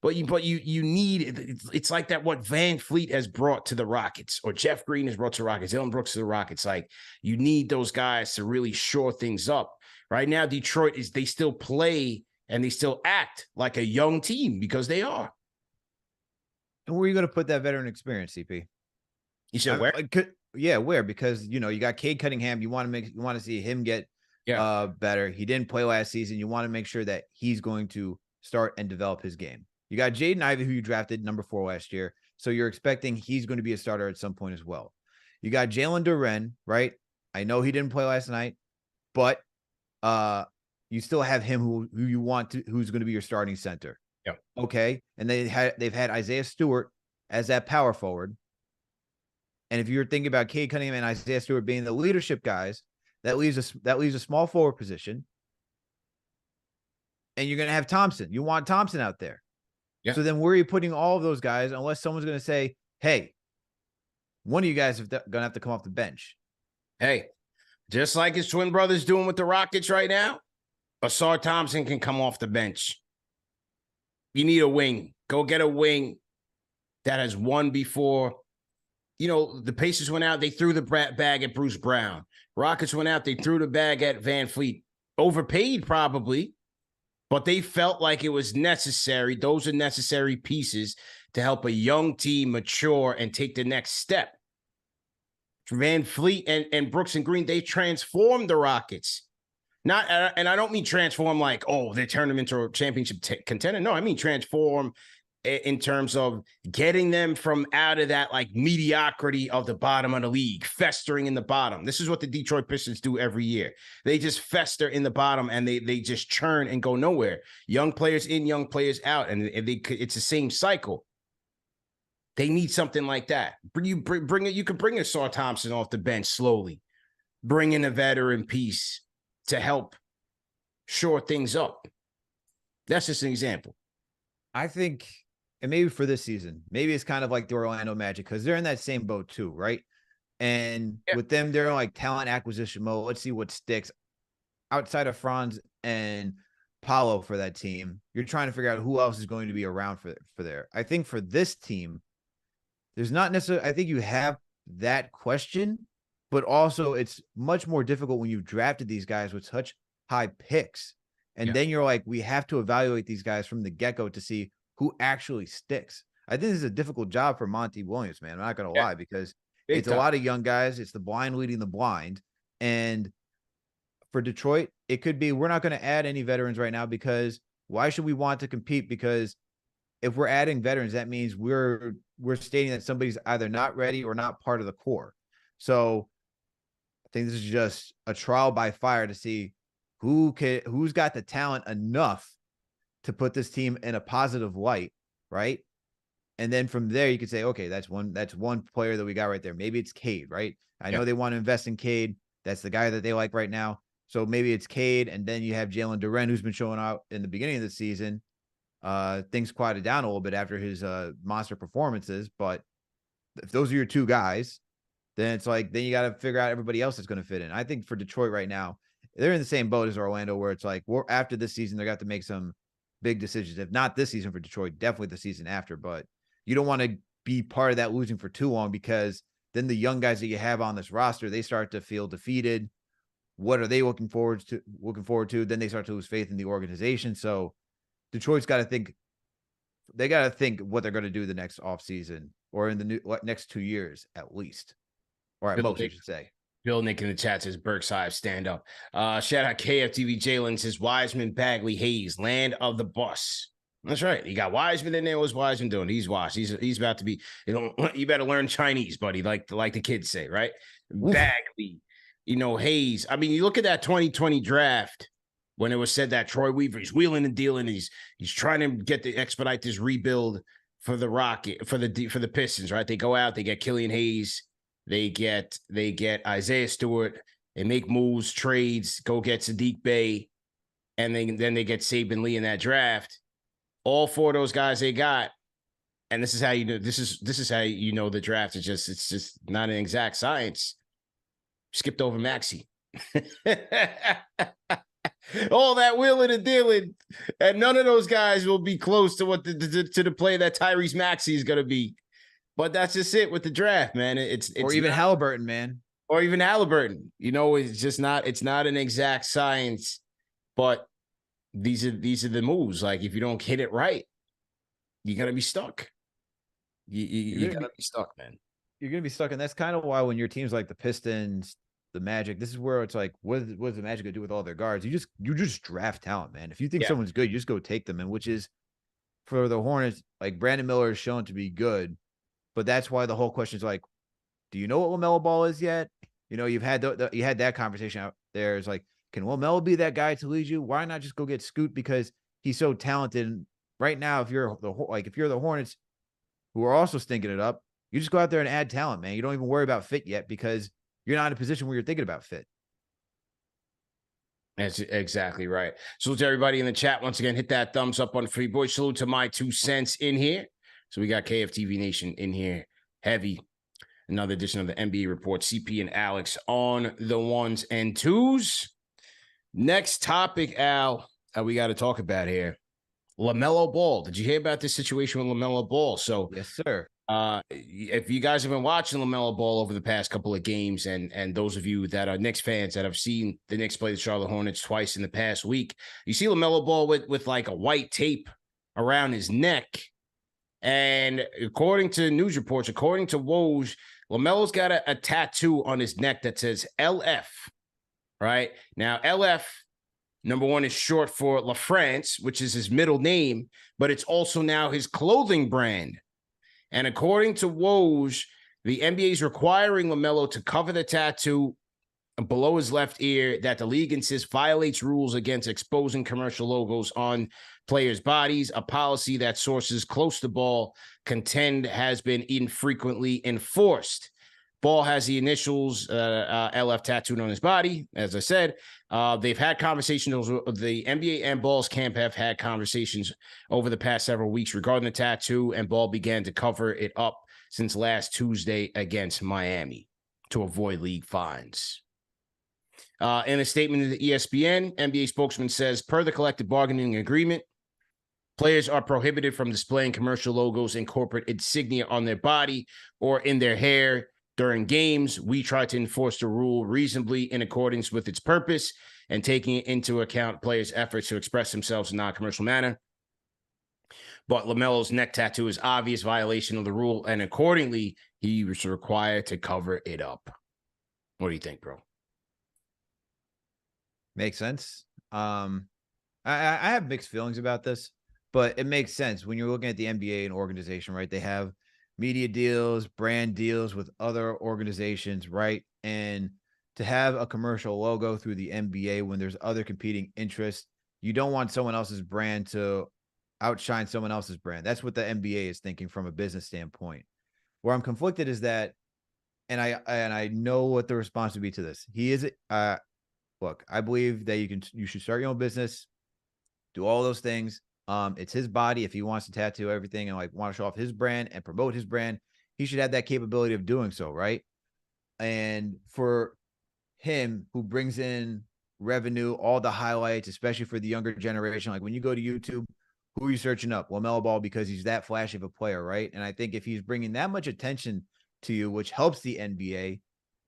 But you need, it's like that what Van Fleet has brought to the Rockets, or Jeff Green has brought to the Rockets, Dylan Brooks to the Rockets. Like, you need those guys to really shore things up. Right now, Detroit they still play and they still act like a young team because they are. And where are you going to put that veteran experience, CP? You said where? Where? Because you got Cade Cunningham. You want to see him get better. He didn't play last season. You want to make sure that he's going to start and develop his game. You got Jaden Ivey, who you drafted number 4 last year. So you're expecting he's going to be a starter at some point as well. You got Jalen Duren, right? I know he didn't play last night, but you still have him who you want to, who's going to be your starting center. Yeah. Okay. And they've had Isaiah Stewart as that power forward. And if you're thinking about Cade Cunningham and Isaiah Stewart being the leadership guys, that leaves a small forward position. And you're going to have Thompson. You want Thompson out there. Yeah. So then where are you putting all of those guys unless someone's going to say, hey, one of you guys is going to have to come off the bench? Hey, just like his twin brother's doing with the Rockets right now, Asar Thompson can come off the bench. You need a wing. Go get a wing that has won before. The Pacers went out. They threw the bag at Bruce Brown. Rockets went out. They threw the bag at Van Fleet. Overpaid probably, but they felt like it was necessary. Those are necessary pieces to help a young team mature and take the next step. Van Fleet and Brooks and Green, they transformed the Rockets. And I don't mean transform like, oh, they turned them into a championship contender. No, I mean transform in terms of getting them from out of that like mediocrity of the bottom of the league, festering in the bottom. This is what the Detroit Pistons do every year. They just fester in the bottom and they just churn and go nowhere. Young players in, young players out, and it's the same cycle. They need something like that. You can bring a Saw Thompson off the bench slowly. Bring in a veteran piece to help shore things up. That's just an example. I think, and maybe for this season, maybe it's kind of like the Orlando Magic because they're in that same boat too, right? And with them, they're like talent acquisition mode. Let's see what sticks. Outside of Franz and Paolo for that team, you're trying to figure out who else is going to be around for there. I think for this team, there's not necessarily, I think you have that question, but also it's much more difficult when you've drafted these guys with such high picks. And then you're like, we have to evaluate these guys from the get-go to see who actually sticks. I think this is a difficult job for Monty Williams, man. I'm not going to lie, because it's a lot of young guys. It's the blind leading the blind. And for Detroit, it could be, we're not going to add any veterans right now because why should we want to compete? Because if we're adding veterans, that means we're stating that somebody's either not ready or not part of the core. So I think this is just a trial by fire to see who's got the talent enough to put this team in a positive light, right? And then from there, you could say, okay, that's one player that we got right there. Maybe it's Cade, right? I know they want to invest in Cade. That's the guy that they like right now. So maybe it's Cade, and then you have Jalen Duren, who's been showing out in the beginning of the season. Things quieted down a little bit after his monster performances, but if those are your two guys, then it's like then you got to figure out everybody else that's going to fit in. I think for Detroit right now, they're in the same boat as Orlando, where it's like after this season they're got to make some big decisions. If not this season for Detroit, definitely the season after. But you don't want to be part of that losing for too long, because then the young guys that you have on this roster, they start to feel defeated. What are they looking forward to? Then they start to lose faith in the organization. So Detroit's got to think. They got to think what they're going to do the next offseason or in the next 2 years at least, or at most, I should say. Bill Nick in the chat says Berkside stand up. Shout out KFTV Jalen says Wiseman, Bagley, Hayes, land of the bus. That's right. You got Wiseman in there. What's Wiseman doing? He's washed. He's about to be. You better learn Chinese, buddy. Like the kids say, right? Oof. Bagley, Hayes. I mean, you look at that 2020 draft when it was said that Troy Weaver, he's wheeling and dealing. He's trying to expedite this rebuild for the for the Pistons, right? They go out, they get Killian Hayes. They get Isaiah Stewart. They make moves, trades, go get Sadiq Bey, and then they get Saban Lee in that draft. All four of those guys they got, and this is how you know this is how you know the draft is it's just not an exact science. Skipped over Maxey. All that wheeling and dealing, and none of those guys will be close to what to the play that Tyrese Maxey is going to be. But that's just it with the draft, man. It's or even Halliburton, man. Or even Halliburton. It's just not. It's not an exact science. But these are the moves. Like if you don't hit it right, you're gonna be stuck. You're gonna be stuck, man. You're gonna be stuck, and that's kind of why when your teams like the Pistons, the Magic, this is where it's like, what is the Magic gonna do with all their guards? You just draft talent, man. If you think someone's good, you just go take them, and which is for the Hornets, like Brandon Miller is shown to be good. But that's why the whole question is like, do you know what LaMelo Ball is yet? You've had you had that conversation out there. It's like, can LaMelo be that guy to lead you? Why not just go get Scoot because he's so talented? Right now, if you're the Hornets, who are also stinking it up, you just go out there and add talent, man. You don't even worry about fit yet because you're not in a position where you're thinking about fit. That's exactly right. Salute to everybody in the chat. Once again, hit that thumbs up on Free Boy. Salute to my 2 cents in here. So we got KFTV Nation in here, heavy. Another edition of the NBA Report. CP and Alex on the 1s and 2s. Next topic, Al, we got to talk about here. LaMelo Ball. Did you hear about this situation with LaMelo Ball? So yes, sir. If you guys have been watching LaMelo Ball over the past couple of games, and those of you that are Knicks fans that have seen the Knicks play the Charlotte Hornets twice in the past week, you see LaMelo Ball with like a white tape around his neck. And according to news reports, according to Woj, LaMelo's got a tattoo on his neck that says LF, right? Now, LF, number one, is short for La France, which is his middle name, but it's also now his clothing brand. And according to Woj, the NBA is requiring LaMelo to cover the tattoo below his left ear that the league insists violates rules against exposing commercial logos on players' bodies, a policy that sources close to Ball contend has been infrequently enforced. Ball has the initials LF tattooed on his body. As I said, they've had conversations. The NBA and Ball's camp have had conversations over the past several weeks regarding the tattoo, and Ball began to cover it up since last Tuesday against Miami to avoid league fines. In a statement to the ESPN, NBA spokesman says, per the collective bargaining agreement, players are prohibited from displaying commercial logos and corporate insignia on their body or in their hair during games. We try to enforce the rule reasonably in accordance with its purpose and taking into account players' efforts to express themselves in a non-commercial manner. But LaMelo's neck tattoo is obvious violation of the rule, and accordingly, he was required to cover it up. What do you think, bro? Makes sense. I have mixed feelings about this, but it makes sense when you're looking at the NBA and organization, right? They have media deals, brand deals with other organizations, right? And to have a commercial logo through the NBA when there's other competing interests, you don't want someone else's brand to outshine someone else's brand. That's what the NBA is thinking from a business standpoint. Where I'm conflicted is that and I know what the response would be to this. He is look, I believe that you should start your own business, do all those things. It's his body. If he wants to tattoo everything and like want to show off his brand and promote his brand, he should have that capability of doing so, right? And for him, who brings in revenue, all the highlights, especially for the younger generation, like when you go to YouTube, who are you searching up? Lamelo Ball, because he's that flashy of a player, right? And I think if he's bringing that much attention to you, which helps the NBA,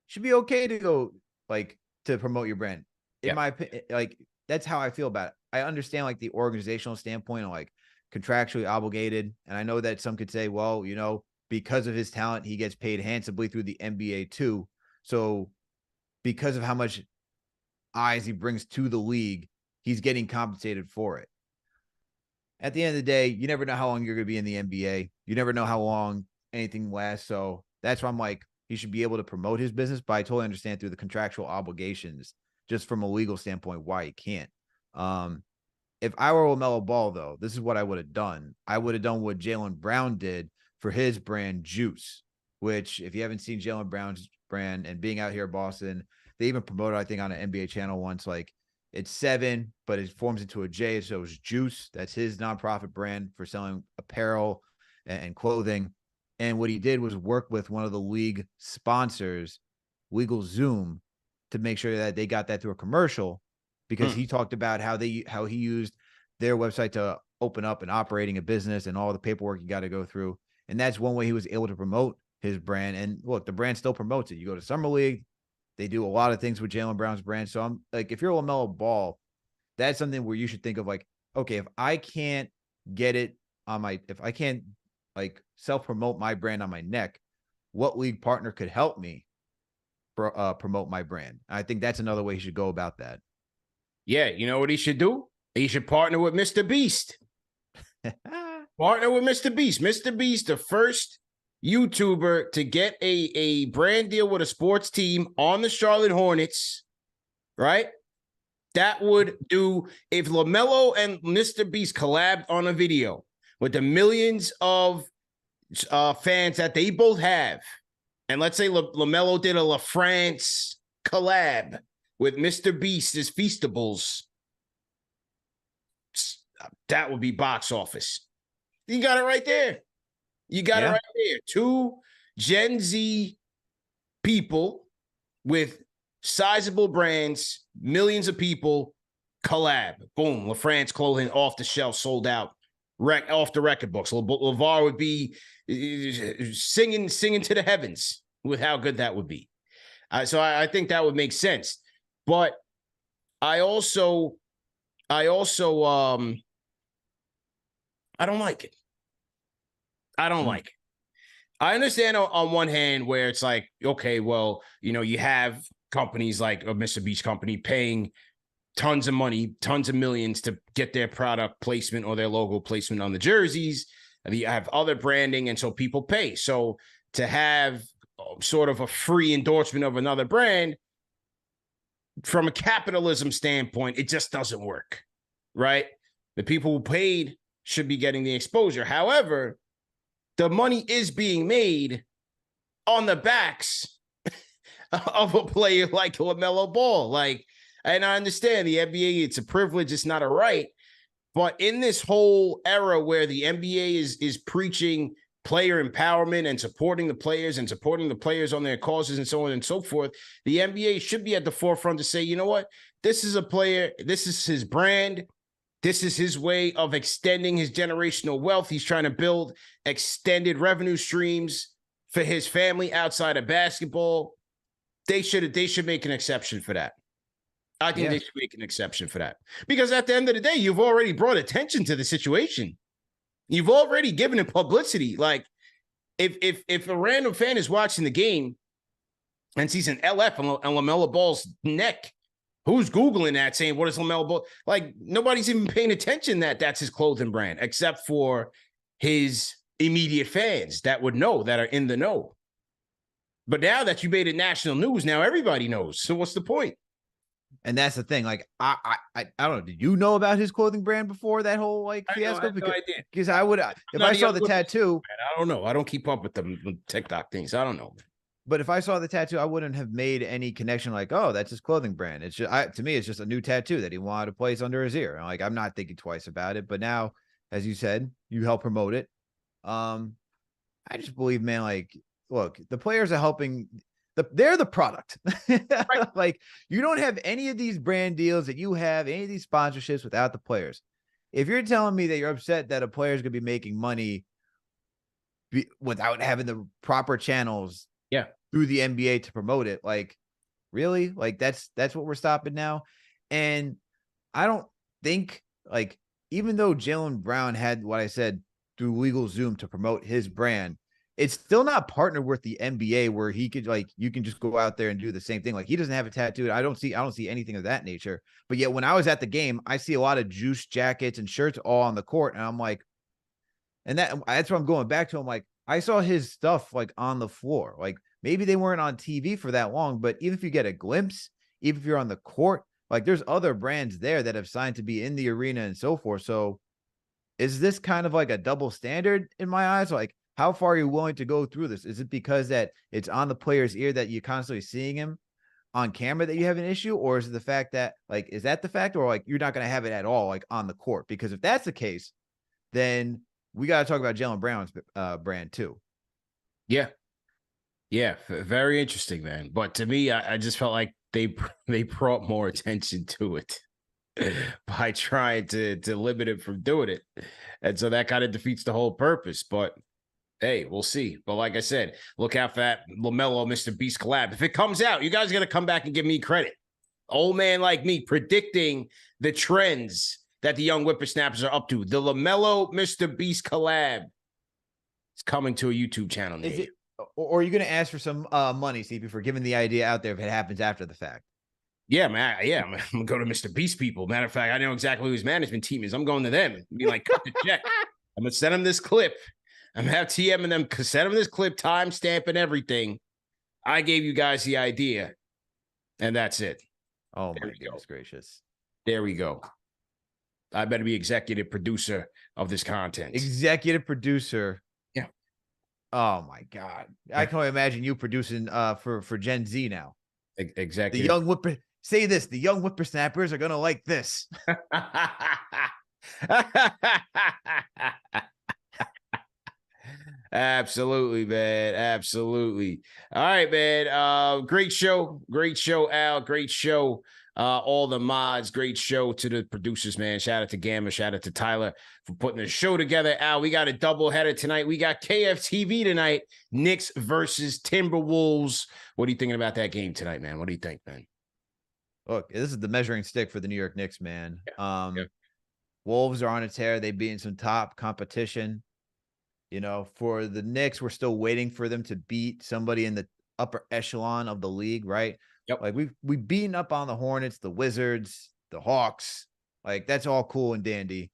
should be okay to go like to promote your brand. In my opinion, like that's how I feel about it. I understand like the organizational standpoint of like contractually obligated. And I know that some could say, well, because of his talent, he gets paid handsomely through the NBA too. So because of how much eyes he brings to the league, he's getting compensated for it. At the end of the day, you never know how long you're going to be in the NBA. You never know how long anything lasts. So that's why I'm like, he should be able to promote his business, but I totally understand through the contractual obligations, just from a legal standpoint, why he can't. If I were LaMelo Ball, though, this is what I would have done. I would have done what Jaylen Brown did for his brand Juice, which if you haven't seen Jaylen Brown's brand and being out here in Boston, they even promoted, I think, on an NBA channel once, like it's 7, but it forms into a J. So it's Juice. That's his nonprofit brand for selling apparel and clothing. And what he did was work with one of the league sponsors, Legal Zoom, to make sure that they got that through a commercial, because he talked about how he used their website to open up and operating a business and all the paperwork you got to go through. And that's one way he was able to promote his brand. And look, the brand still promotes it. You go to Summer League, they do a lot of things with Jaylen Brown's brand. So I'm like, if you're LaMelo Ball, that's something where you should think of like, okay, if I can't get it on if I can't like self-promote my brand on my neck, what league partner could help me promote my brand? I think that's another way he should go about that. Yeah, you know what he should do? He should partner with Mr. Beast. Partner with Mr. Beast. Mr. Beast, the first YouTuber to get a brand deal with a sports team on the Charlotte Hornets, right? That would do, if LaMelo and Mr. Beast collabed on a video with the millions of fans that they both have, and let's say LaMelo did a La France collab with Mr. Beast's Feastables, that would be box office. You got it right there. You got it right there. 2 Gen Z people with sizable brands, millions of people, collab. Boom. La France clothing off the shelf, sold out, off the record books. LeVar would be singing to the heavens with how good that would be. So I think that would make sense. But I also I don't like it. I don't like it. I understand on one hand where it's like, okay, well, you have companies like a Mr. Beast company paying tons of money, tons of millions to get their product placement or their logo placement on the jerseys. And you have other branding, and so people pay. So to have sort of a free endorsement of another brand, from a capitalism standpoint, it just doesn't work, right? The people who paid should be getting the exposure. However, the money is being made on the backs of a player like LaMelo Ball. And I understand the NBA, it's a privilege, it's not a right. But in this whole era where the NBA is preaching player empowerment and supporting the players on their causes and so on and so forth, the NBA should be at the forefront to say, you know what? This is a player. This is his brand. This is his way of extending his generational wealth. He's trying to build extended revenue streams for his family outside of basketball. They should make an exception for that. I think they should make an exception for that. Because at the end of the day, you've already brought attention to the situation. You've already given it publicity. Like, if a random fan is watching the game and sees an LF on LaMelo Ball's neck, who's Googling that saying, what is LaMelo Ball? Like, nobody's even paying attention that's his clothing brand, except for his immediate fans that would know, that are in the know. But now that you made it national news, now everybody knows. So what's the point? And that's the thing. Like, I don't know. Did you know about his clothing brand before that whole fiasco? Because I would, if I saw the tattoo. I don't know. I don't keep up with the TikTok things. I don't know. But if I saw the tattoo, I wouldn't have made any connection like, oh, that's his clothing brand. It's just, to me, it's just a new tattoo that he wanted to place under his ear. And like, I'm not thinking twice about it. But now, as you said, you help promote it. I just believe, man, like, look, the players are helping. They're the product. Right. Like, you don't have any of these brand deals that you have, any of these sponsorships without the players. If you're telling me that you're upset that a player is going to be making money without having the proper channels Yeah. through the NBA to promote it, like, really? Like, that's what we're stopping now. And I don't think, like, even though Jaylen Brown had what I said through legal Zoom to promote his brand, it's still not partnered with the NBA where he could, like, you can just go out there and do the same thing. Like, he doesn't have a tattoo. I don't see anything of that nature. But yet when I was at the game, I see a lot of juice jackets and shirts all on the court. And I'm like, and that's what I'm going back to. I'm like, I saw his stuff like on the floor. Like, maybe they weren't on TV for that long, but even if you get a glimpse, even if you're on the court, like, there's other brands there that have signed to be in the arena and so forth. So is this kind of like a double standard in my eyes? Like, how far are you willing to go through this? Is it because that it's on the player's ear that you're constantly seeing him on camera that you have an issue? Or is it the fact that, like, is that the fact, or like you're not going to have it at all, like on the court? Because if that's the case, then we got to talk about Jaylen Brown's brand too. Yeah. Yeah. Very interesting, man. But to me, I just felt like they brought more attention to it by trying to limit it from doing it. And so that kind of defeats the whole purpose. But hey, we'll see. But like I said, look out for that Lamelo Mr. Beast collab. If it comes out, you guys are going to come back and give me credit. Old man like me predicting the trends that the young whippersnappers are up to. The Lamelo Mr. Beast collab is coming to a YouTube channel near you. Or are you going to ask for some money, CP, for giving the idea out there if it happens after the fact? Yeah, man. Yeah, I'm going to go to Mr. Beast people. Matter of fact, I know exactly who his management team is. I'm going to them and be like, cut the check. I'm going to send them this clip. I'm going to have TM and them send them this clip, timestamp and everything. I gave you guys the idea, and that's it. Oh, my goodness gracious. There we go. I better be executive producer of this content. Executive producer. Yeah. Oh, my God. I can only imagine you producing for Gen Z now. Exactly. The young say this, the young whippersnappers are going to like this. Absolutely, man. Absolutely. All right, man. Great show. Great show, Al. Great show. All the mods. Great show to the producers, man. Shout out to Gamma. Shout out to Tyler for putting the show together. Al, we got a doubleheader tonight. We got KFTV tonight. Knicks versus Timberwolves. What are you thinking about that game tonight, man? What do you think, man? Look, this is the measuring stick for the New York Knicks, man. Yeah. Wolves are on a tear. They've beaten some top competition. You know, for the Knicks, we're still waiting for them to beat somebody in the upper echelon of the league, right? Yep. Like we've beaten up on the Hornets, the Wizards, the Hawks. Like, that's all cool and dandy.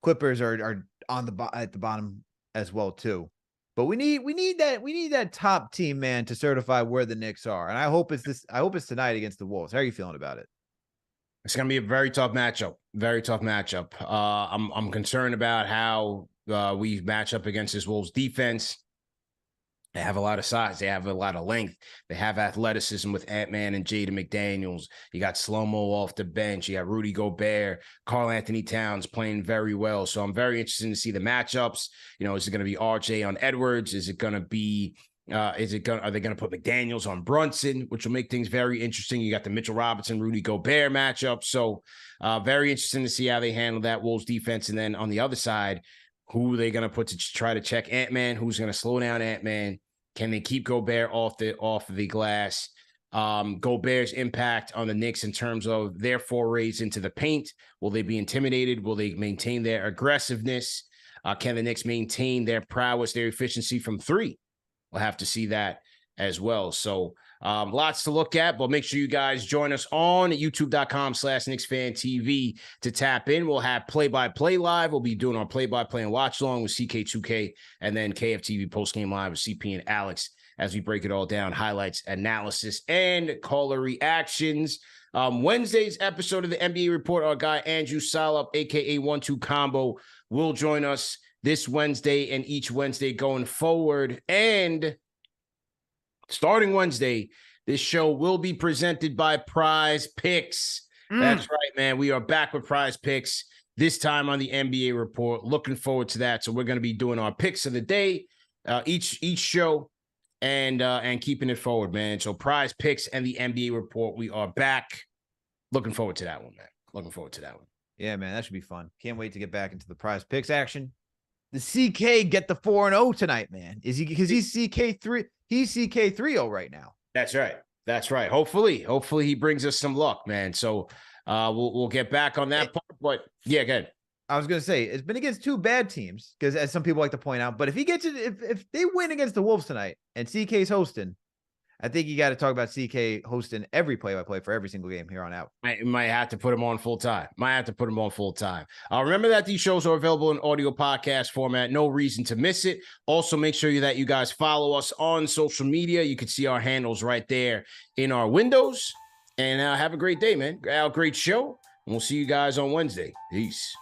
Clippers are on at the bottom as well too. But we need that top team, man, to certify where the Knicks are. And I hope it's tonight against the Wolves. How are you feeling about it? It's going to be a very tough matchup. Very tough matchup. I'm concerned about how we match up against this Wolves defense. They have a lot of size. They have a lot of length. They have athleticism with Ant-Man and Jaden McDaniels. You got Slow-Mo off the bench. You got Rudy Gobert, Karl Anthony Towns playing very well. So I'm very interested to see the matchups. You know, is it going to be RJ on Edwards? Is it going to be are they going to put McDaniels on Brunson, which will make things very interesting? You got the Mitchell Robinson, Rudy Gobert matchup. So very interesting to see how they handle that Wolves defense. And then on the other side, who are they going to put to try to check Ant-Man? Who's going to slow down Ant-Man? Can they keep Gobert off of the glass? Gobert's impact on the Knicks in terms of their forays into the paint. Will they be intimidated? Will they maintain their aggressiveness? Can the Knicks maintain their prowess, their efficiency from three? We'll have to see that as well. So lots to look at, but make sure you guys join us on youtube.com/KnicksFanTV to tap in. We'll have play-by-play live. We'll be doing our play-by-play and watch along with CK2K and then KFTV postgame live with CP and Alex as we break it all down, highlights, analysis, and caller reactions. Wednesday's episode of the NBA Report, our guy Andrew Salop, aka 1-2 Combo, will join us this Wednesday and each Wednesday going forward. And starting Wednesday, this show will be presented by Prize Picks. That's right, man. We are back with Prize Picks, this time on the NBA Report. Looking forward to that. So we're going to be doing our picks of the day, each show, and keeping it forward, man. So Prize Picks and the NBA Report, we are back. Looking forward to that one, man. Looking forward to that one. Yeah, man, that should be fun. Can't wait to get back into the Prize Picks action. The CK get the 4-0 tonight, man. Is he, because he's CK3? He's CK3-0 right now. That's right. That's right. Hopefully he brings us some luck, man. So we'll get back on that part. But yeah, good. I was gonna say it's been against two bad teams, because as some people like to point out, but if he gets it, if they win against the Wolves tonight and CK's hosting, I think you got to talk about CK hosting every play-by-play for every single game here on out. I might have to put him on full time. Remember that these shows are available in audio podcast format. No reason to miss it. Also, make sure that you guys follow us on social media. You can see our handles right there in our windows. And have a great day, man. Great show. And we'll see you guys on Wednesday. Peace.